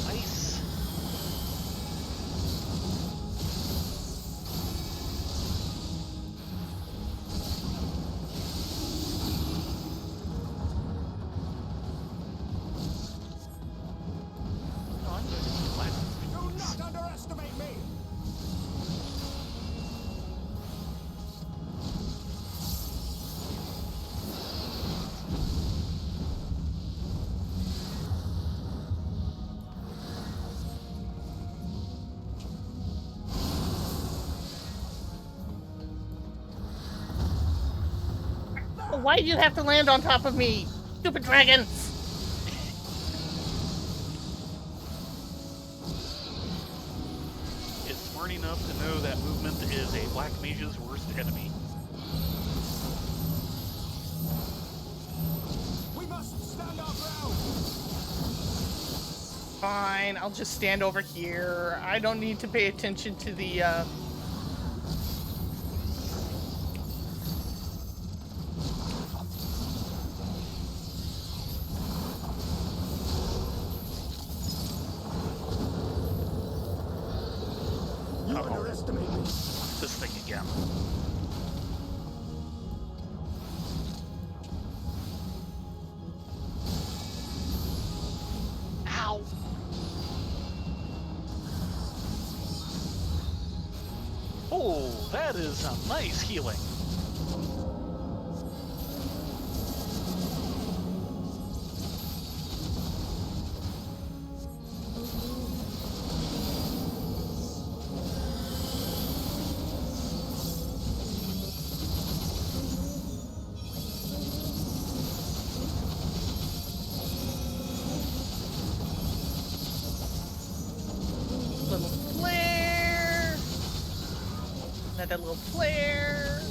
Nice. No, I'm going to be glad. Do not underestimate me. Why do you have to land on top of me? Stupid dragon! It's smart enough to know that movement is a black mage's worst enemy. We must stand our ground. Fine, I'll just stand over here. I don't need to pay attention to the, You underestimate me. This thing again. Ow! Oh, that is a nice healing. little flare. Another little flare.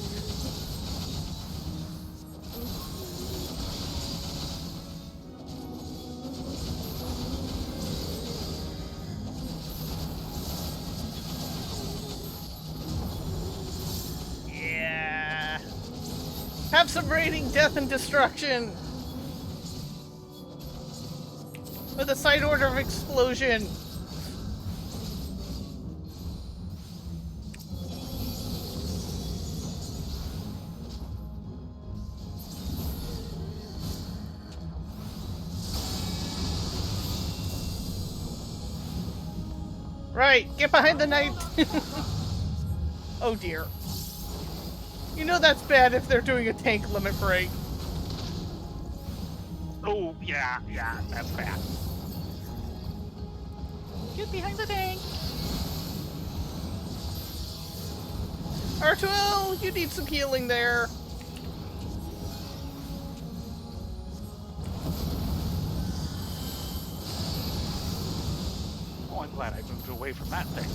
Yeah. Have some raining death and destruction. With a side order of explosion. Right, get behind the knight. Oh dear. You know that's bad if they're doing a tank limit break. Oh, yeah, that's bad. Get behind the tank! R2L, you need some healing there. Oh, I'm glad I moved away from that thing.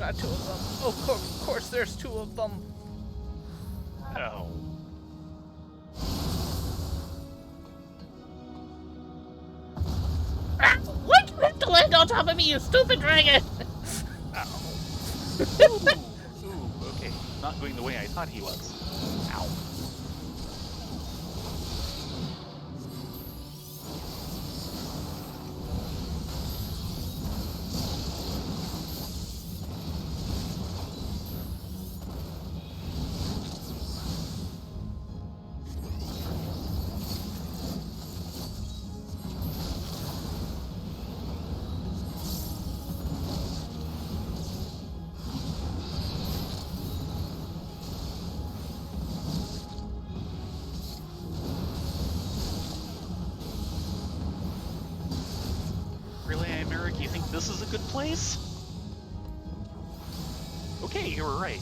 not two of them. Oh, of course there's two of them. Oh. Ah, why'd you have to land on top of me, you stupid dragon? Ow. Ooh, okay. Not going the way I thought he was. Ow. Really, Merrick, you think this is a good place? Okay, you were right.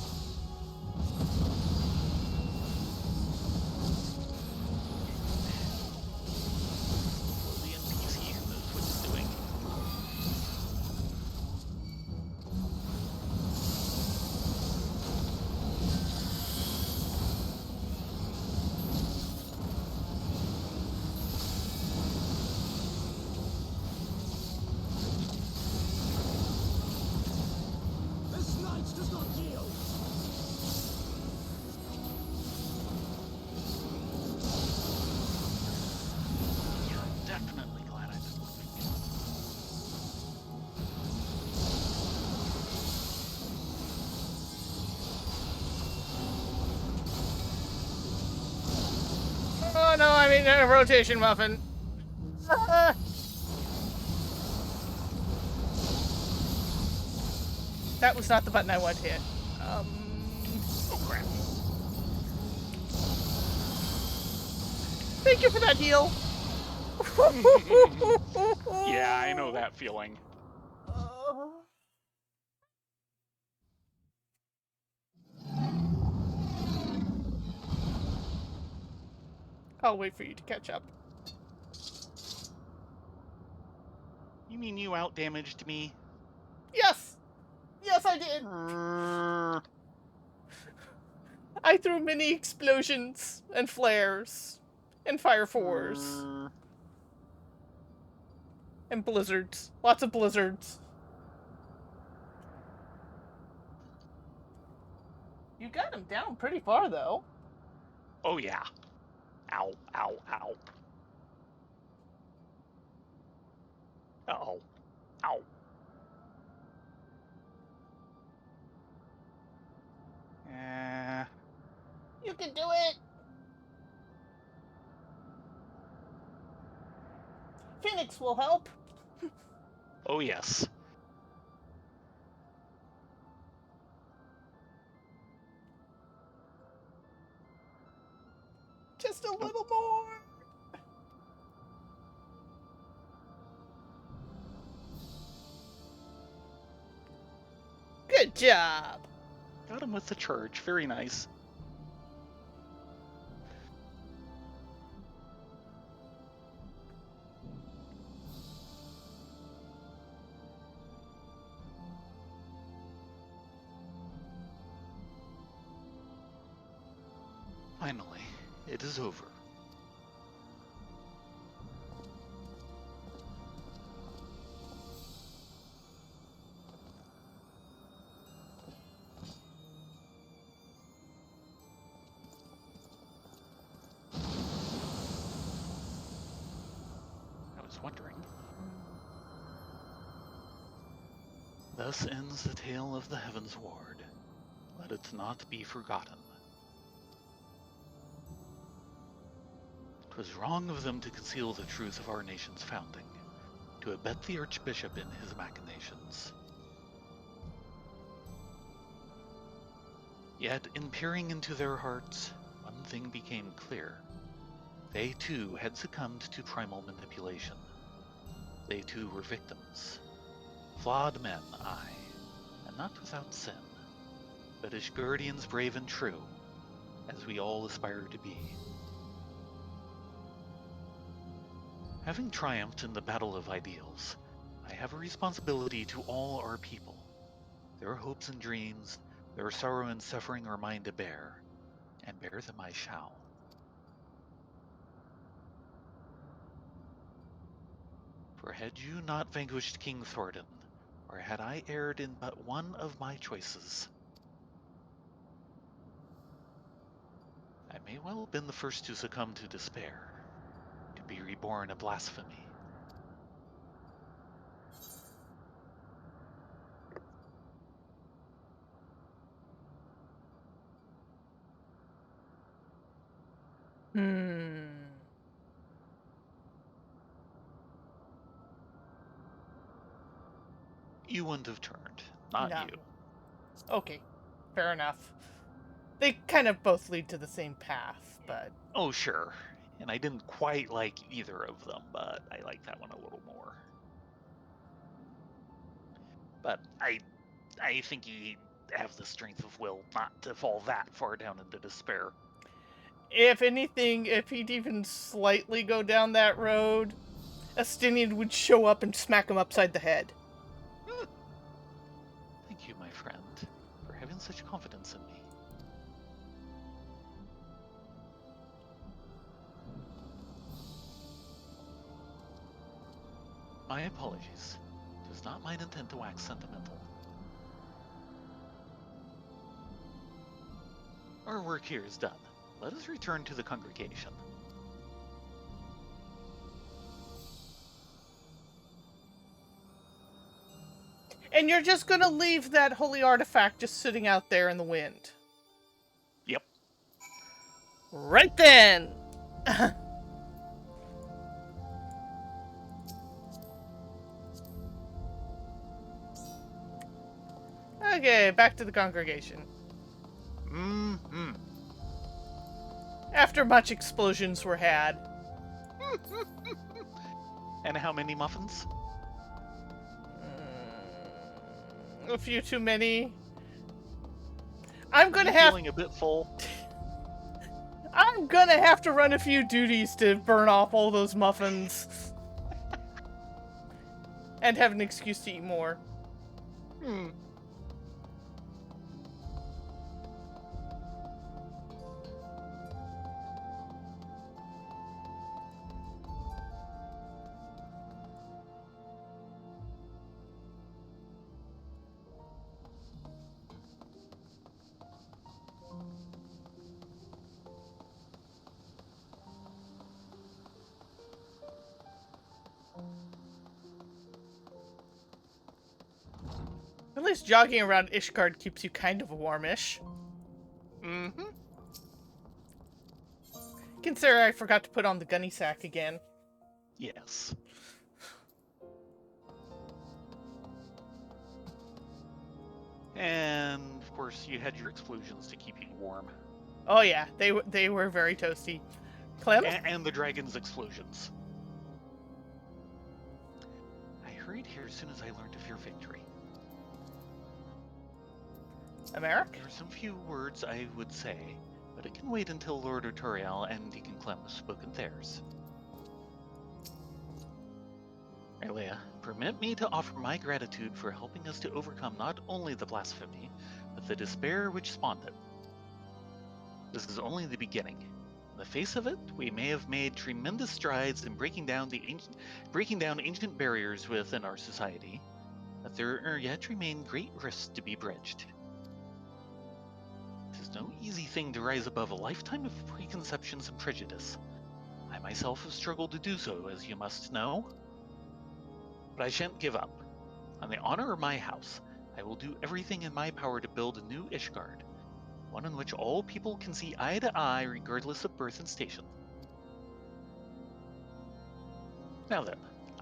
The NPC who knows what he's doing. This knight does not yield. Yeah, I'm definitely glad I've been looking. Oh no, I mean a rotation muffin. That was not the button I wanted to hit. Oh crap. Thank you for that heal. Yeah, I know that feeling. I'll wait for you to catch up. You mean you out-damaged me? Yes! Yes, I did! I threw mini explosions and flares and fire fours and blizzards. Lots of blizzards. You got him down pretty far, though. Oh yeah. Ow, ow, ow. Uh-oh. Ow. You can do it! Phoenix will help. Oh yes. Just a little more. Good job. Got him with the charge. Very nice. Finally, it is over. I was wondering. Thus ends the tale of the Heavens Ward. Let it not be forgotten. 'Twas wrong of them to conceal the truth of our nation's founding, to abet the Archbishop in his machinations. Yet, in peering into their hearts, one thing became clear. They too had succumbed to primal manipulation. They too were victims. Flawed men, aye, and not without sin, but as guardians brave and true, as we all aspire to be. Having triumphed in the battle of ideals, I have a responsibility to all our people. Their hopes and dreams, their sorrow and suffering are mine to bear, and bear them I shall. For had you not vanquished King Thordan, or had I erred in but one of my choices, I may well have been the first to succumb to despair, to be reborn a blasphemy. You wouldn't have turned, not No. you. Okay, fair enough. They kind of both lead to the same path, but... Oh, sure. And I didn't quite like either of them, but I like that one a little more. But I think you have the strength of will not to fall that far down into despair. If anything, if he'd even slightly go down that road, Estinian would show up and smack him upside the head. Thank you, my friend, for having such confidence in me. My apologies. It is not mine intent to wax sentimental. Our work here is done. Let us return to the congregation. And you're just gonna leave that holy artifact just sitting out there in the wind. Yep. Right then! Okay, back to the congregation. Mm-hmm. After much explosions were had. And how many muffins? A few too many. I'm gonna Feeling a bit full. I'm gonna have to run a few duties to burn off all those muffins. And have an excuse to eat more. At least jogging around Ishgard keeps you kind of warmish. Mm-hmm. Consider I forgot to put on the gunny sack again. Yes. And, of course, you had your explosions to keep you warm. Oh yeah, they were very toasty. Clem? And the dragon's explosions. I hurried here as soon as I learned of your victory. Americ? There are some few words I would say, but it can wait until Lord Arturiel and Deacon Clem have spoken theirs. Rylea, permit me to offer my gratitude for helping us to overcome not only the blasphemy, but the despair which spawned it. This is only the beginning. In the face of it, we may have made tremendous strides in breaking down ancient barriers within our society, but there yet remain great risks to be bridged. It is no easy thing to rise above a lifetime of preconceptions and prejudice. I myself have struggled to do so, as you must know. But I shan't give up. On the honor of my house, I will do everything in my power to build a new Ishgard, one in which all people can see eye to eye regardless of birth and station. Now then,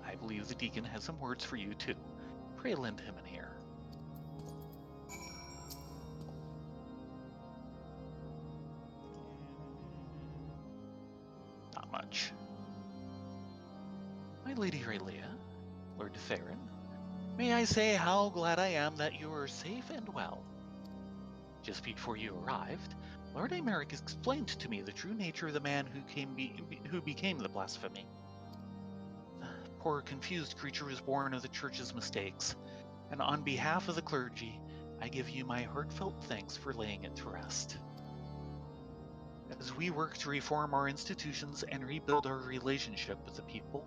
I believe the deacon has some words for you too. Pray lend him an ear. Not much. My Lady Rylea, Lord Thayrin, may I say how glad I am that you are safe and well. Just before you arrived, Lord Aymeric explained to me the true nature of the man who became the blasphemy. The poor confused creature was born of the church's mistakes, and on behalf of the clergy, I give you my heartfelt thanks for laying it to rest. As we work to reform our institutions and rebuild our relationship with the people,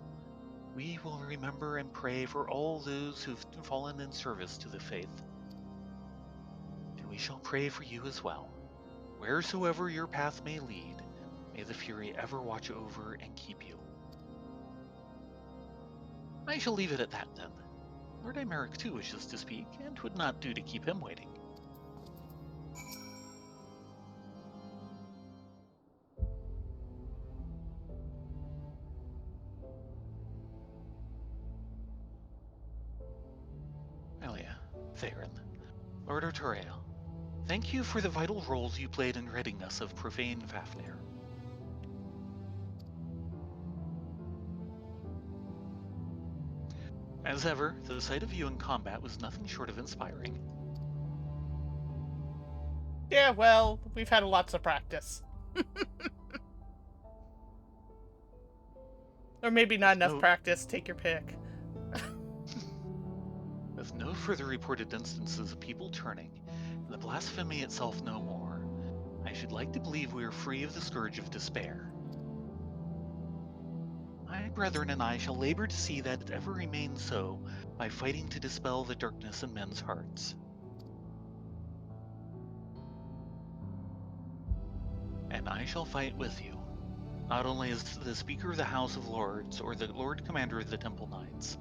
we will remember and pray for all those who've fallen in service to the faith. And we shall pray for you as well. Wheresoever your path may lead, may the Fury ever watch over and keep you. I shall leave it at that then. Lord Imeric too wishes to speak, and 'twould not do to keep him waiting. Rylea, Thayrin, Lord Arturael, thank you for the vital roles you played in ridding us of profane Fafnir. As ever, the sight of you in combat was nothing short of inspiring. Yeah, well, we've had lots of practice. Or maybe not enough practice, take your pick. With no further reported instances of people turning, and the blasphemy itself no more, I should like to believe we are free of the scourge of despair. My brethren and I shall labor to see that it ever remains so by fighting to dispel the darkness in men's hearts. And I shall fight with you, not only as the Speaker of the House of Lords or the Lord Commander of the Temple Knights,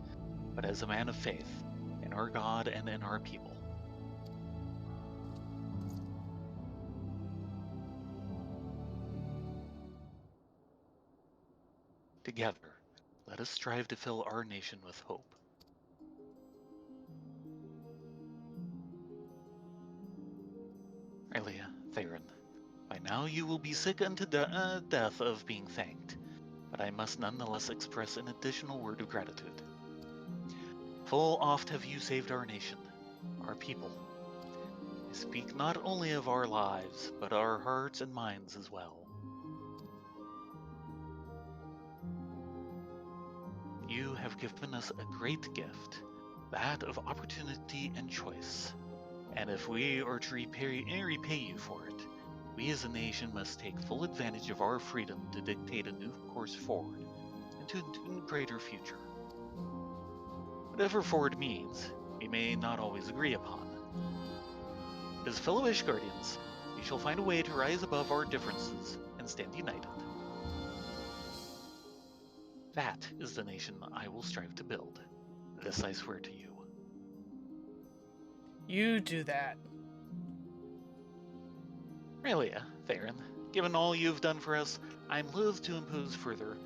but as a man of faith in our God and in our people. Together, let us strive to fill our nation with hope. Rylea, Thayrin, by now you will be sick unto death of being thanked, but I must nonetheless express an additional word of gratitude. Full oft have you saved our nation, our people. I speak not only of our lives, but our hearts and minds as well. You have given us a great gift, that of opportunity and choice, and if we are to repay you for it, we as a nation must take full advantage of our freedom to dictate a new course forward into a greater future. Whatever forward means, we may not always agree upon. As fellow Ishgardians, we shall find a way to rise above our differences and stand united. That is the nation I will strive to build. This I swear to you. You do that. Rylea, Thayrin, given all you've done for us, I'm loath to impose further.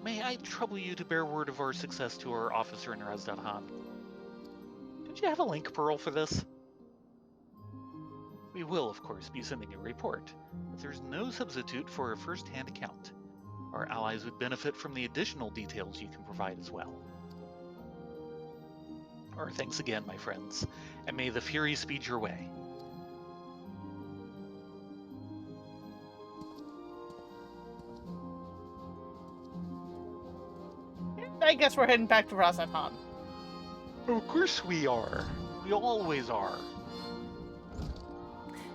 May I trouble you to bear word of our success to our officer in Raz-Dan. Don't you have a link pearl for this? We will, of course, be sending a report, but there's no substitute for a first-hand account. Our allies would benefit from the additional details you can provide as well. Our thanks again, my friends, and may the Fury speed your way. I guess we're heading back to Raz-Dan. Of course we are. We always are.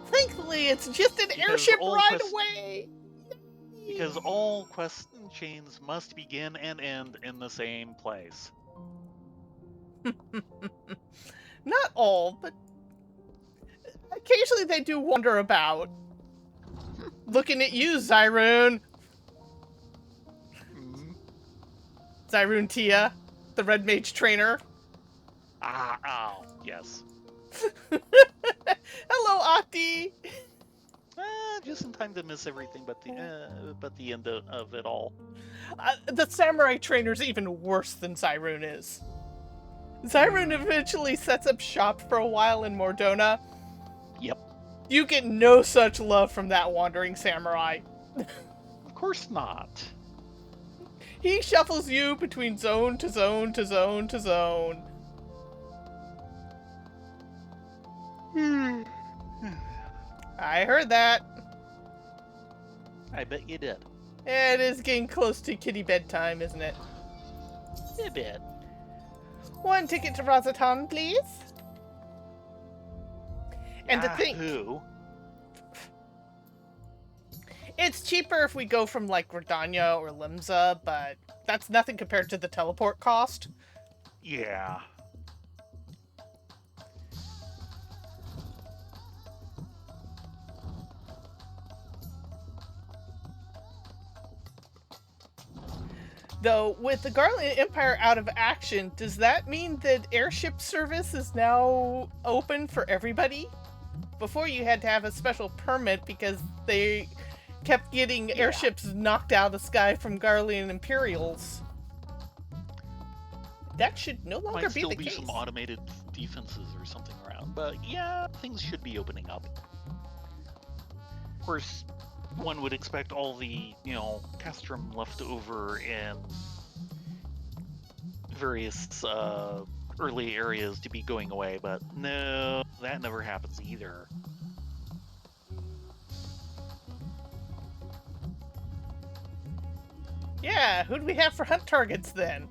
Thankfully, it's just an airship ride away! Because all quest chains must begin and end in the same place. Not all, but occasionally they do wander about. Looking at you, Zyrune. Zyrune Tia, the Red Mage trainer. Ow, yes. Hello, Octi. Just in time to miss everything but the end of it all. The samurai trainer's even worse than Zyrune is. Zyrune eventually sets up shop for a while in Mordona. Yep. You get no such love from that wandering samurai. Of course not. He shuffles you between zone to zone to zone to zone. I heard that. I bet you did. It is getting close to kitty bedtime, isn't it? A bit. One ticket to Raz-Dan, please. And to think, Yahoo. it's cheaper if we go from like Gridania or Limsa, but that's nothing compared to the teleport cost. Yeah. Though, with the Garland Empire out of action, does that mean that airship service is now open for everybody? Before you had to have a special permit because they kept getting airships knocked out of the sky from Garlean Imperials. That should no longer Might be still the be case. some automated defenses or something around, but yeah, things should be opening up. Of course, one would expect all the, castrum left over in various early areas to be going away, but no, that never happens either. Yeah, who do we have for hunt targets then?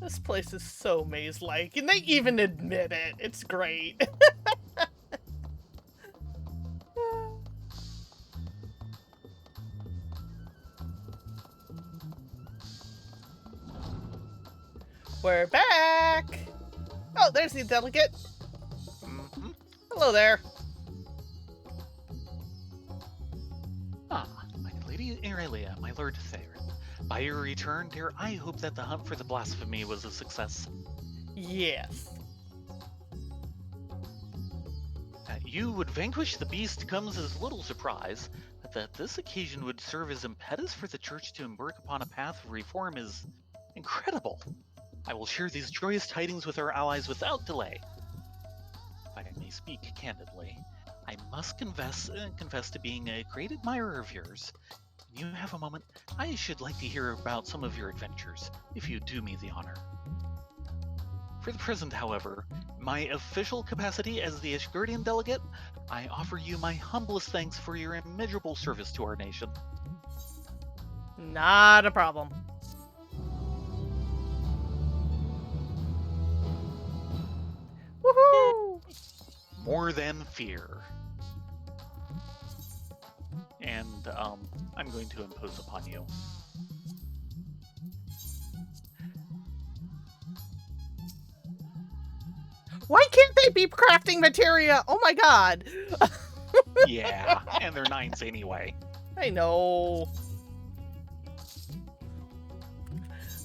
This place is so maze-like, and they even admit it. It's great. We're back! Oh, there's the delegate. Mm-hmm. Hello there. Ah, my Lady Rylea, my Lord Thayrin. By your return, dear, I hope that the hunt for the blasphemy was a success. Yes. That you would vanquish the beast comes as little surprise, but that this occasion would serve as impetus for the Church to embark upon a path of reform is incredible. I will share these joyous tidings with our allies without delay. If I may speak candidly, I must confess to being a great admirer of yours. When you have a moment, I should like to hear about some of your adventures, if you do me the honor. For the present, however, my official capacity as the Ishgardian delegate, I offer you my humblest thanks for your immeasurable service to our nation. Not a problem. Woohoo! More than fear. And I'm going to impose upon you. Why can't they be crafting materia? Oh my god! Yeah, and they're 9s anyway. I know.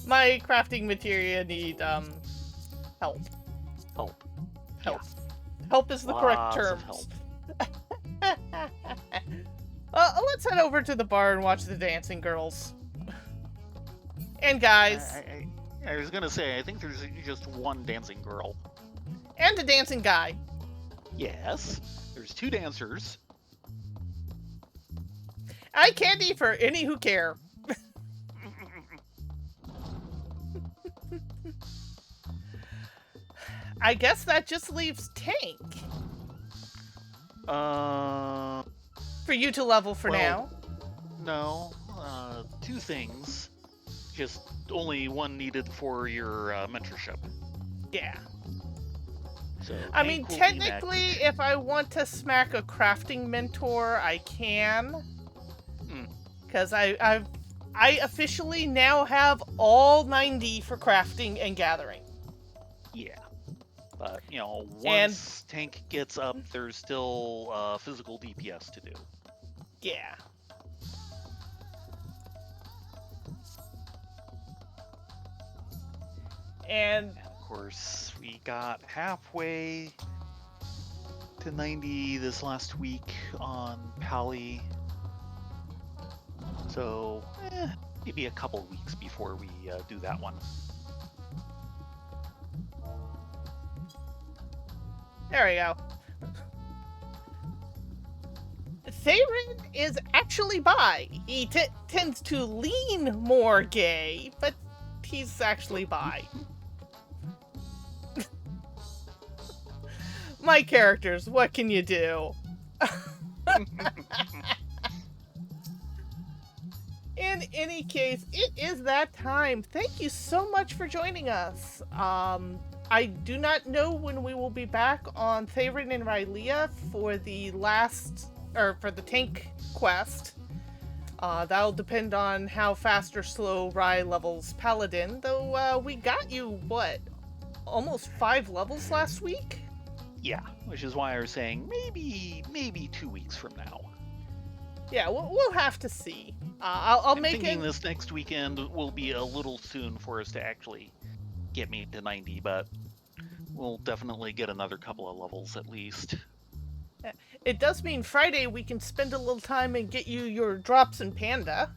My crafting materia need, help. Help. Help. Help is the correct Lots term. of help. Let's head over to the bar and watch the dancing girls. And guys. I was gonna say, I think there's just one dancing girl. And a dancing guy. Yes, there's 2 dancers. Eye candy for any who care. I guess that just leaves Tank. For you to level for now. No, 2 things. Just only one needed for your mentorship. Yeah. So I mean, Tank will be technically, next. if I want to smack a crafting mentor, I can. Because I officially now have all 90 for crafting and gathering. Yeah. But, once Tank gets up, there's still physical DPS to do. Yeah. And of course, we got halfway to 90 this last week on Pally. So, maybe a couple weeks before we do that one. there we go. Thayrin is actually bi. He tends to lean more gay, but he's actually bi. My characters, what can you do? In any case, it is that time. Thank you so much for joining us. I do not know when we will be back on Thayrin and Rylea for the for the tank quest. That'll depend on how fast or slow Rye levels Paladin, though we got you, what, almost 5 levels last week? Yeah, which is why I was saying maybe 2 weeks from now. Yeah, we'll have to see. I'll I'm make thinking it. this next weekend will be a little soon for us to actually get me to 90, but we'll definitely get another couple of levels at least. It does mean Friday we can spend a little time and get you your drops in Panda.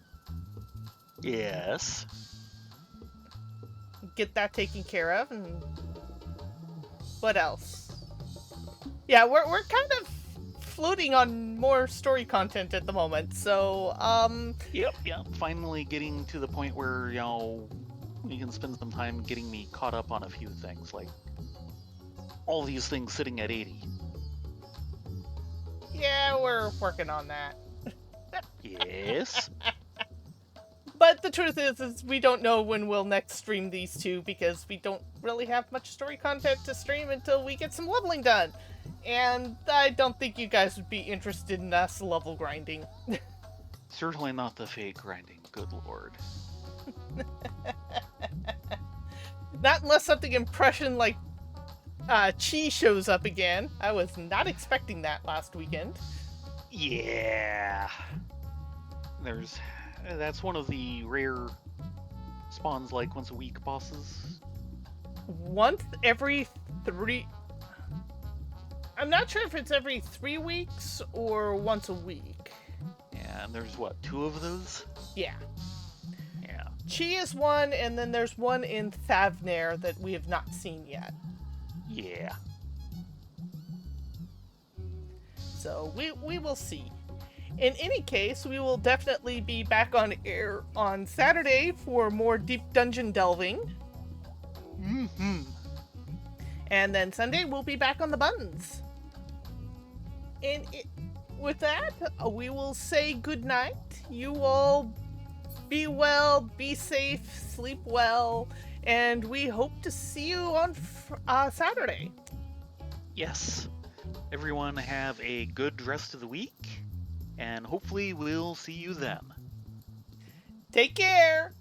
Yes. Get that taken care of, and what else? Yeah, we're kind of floating on more story content at the moment, so Yep. Finally getting to the point where, we can spend some time getting me caught up on a few things, like all these things sitting at 80. yeah, we're working on that. Yes. But the truth is we don't know when we'll next stream these two, because we don't really have much story content to stream until we get some leveling done. And I don't think you guys would be interested in us level grinding. Certainly not the fake grinding, good lord. Not unless something impression like Chi shows up again. I was not expecting that last weekend. Yeah. That's one of the rare spawns, like once a week bosses. Once every 3... I'm not sure if it's every 3 weeks or once a week. Yeah, and there's what, 2 of those? Yeah. Yeah. Chi is one, and then there's one in Thavnair that we have not seen yet. Yeah. So we will see. In any case, we will definitely be back on air on Saturday for more deep dungeon delving. Mm-hmm. And then Sunday, we'll be back on the buttons. And with that, we will say good night. You all be well, be safe, sleep well, and we hope to see you on Saturday. Yes. Everyone have a good rest of the week, and hopefully we'll see you then. Take care!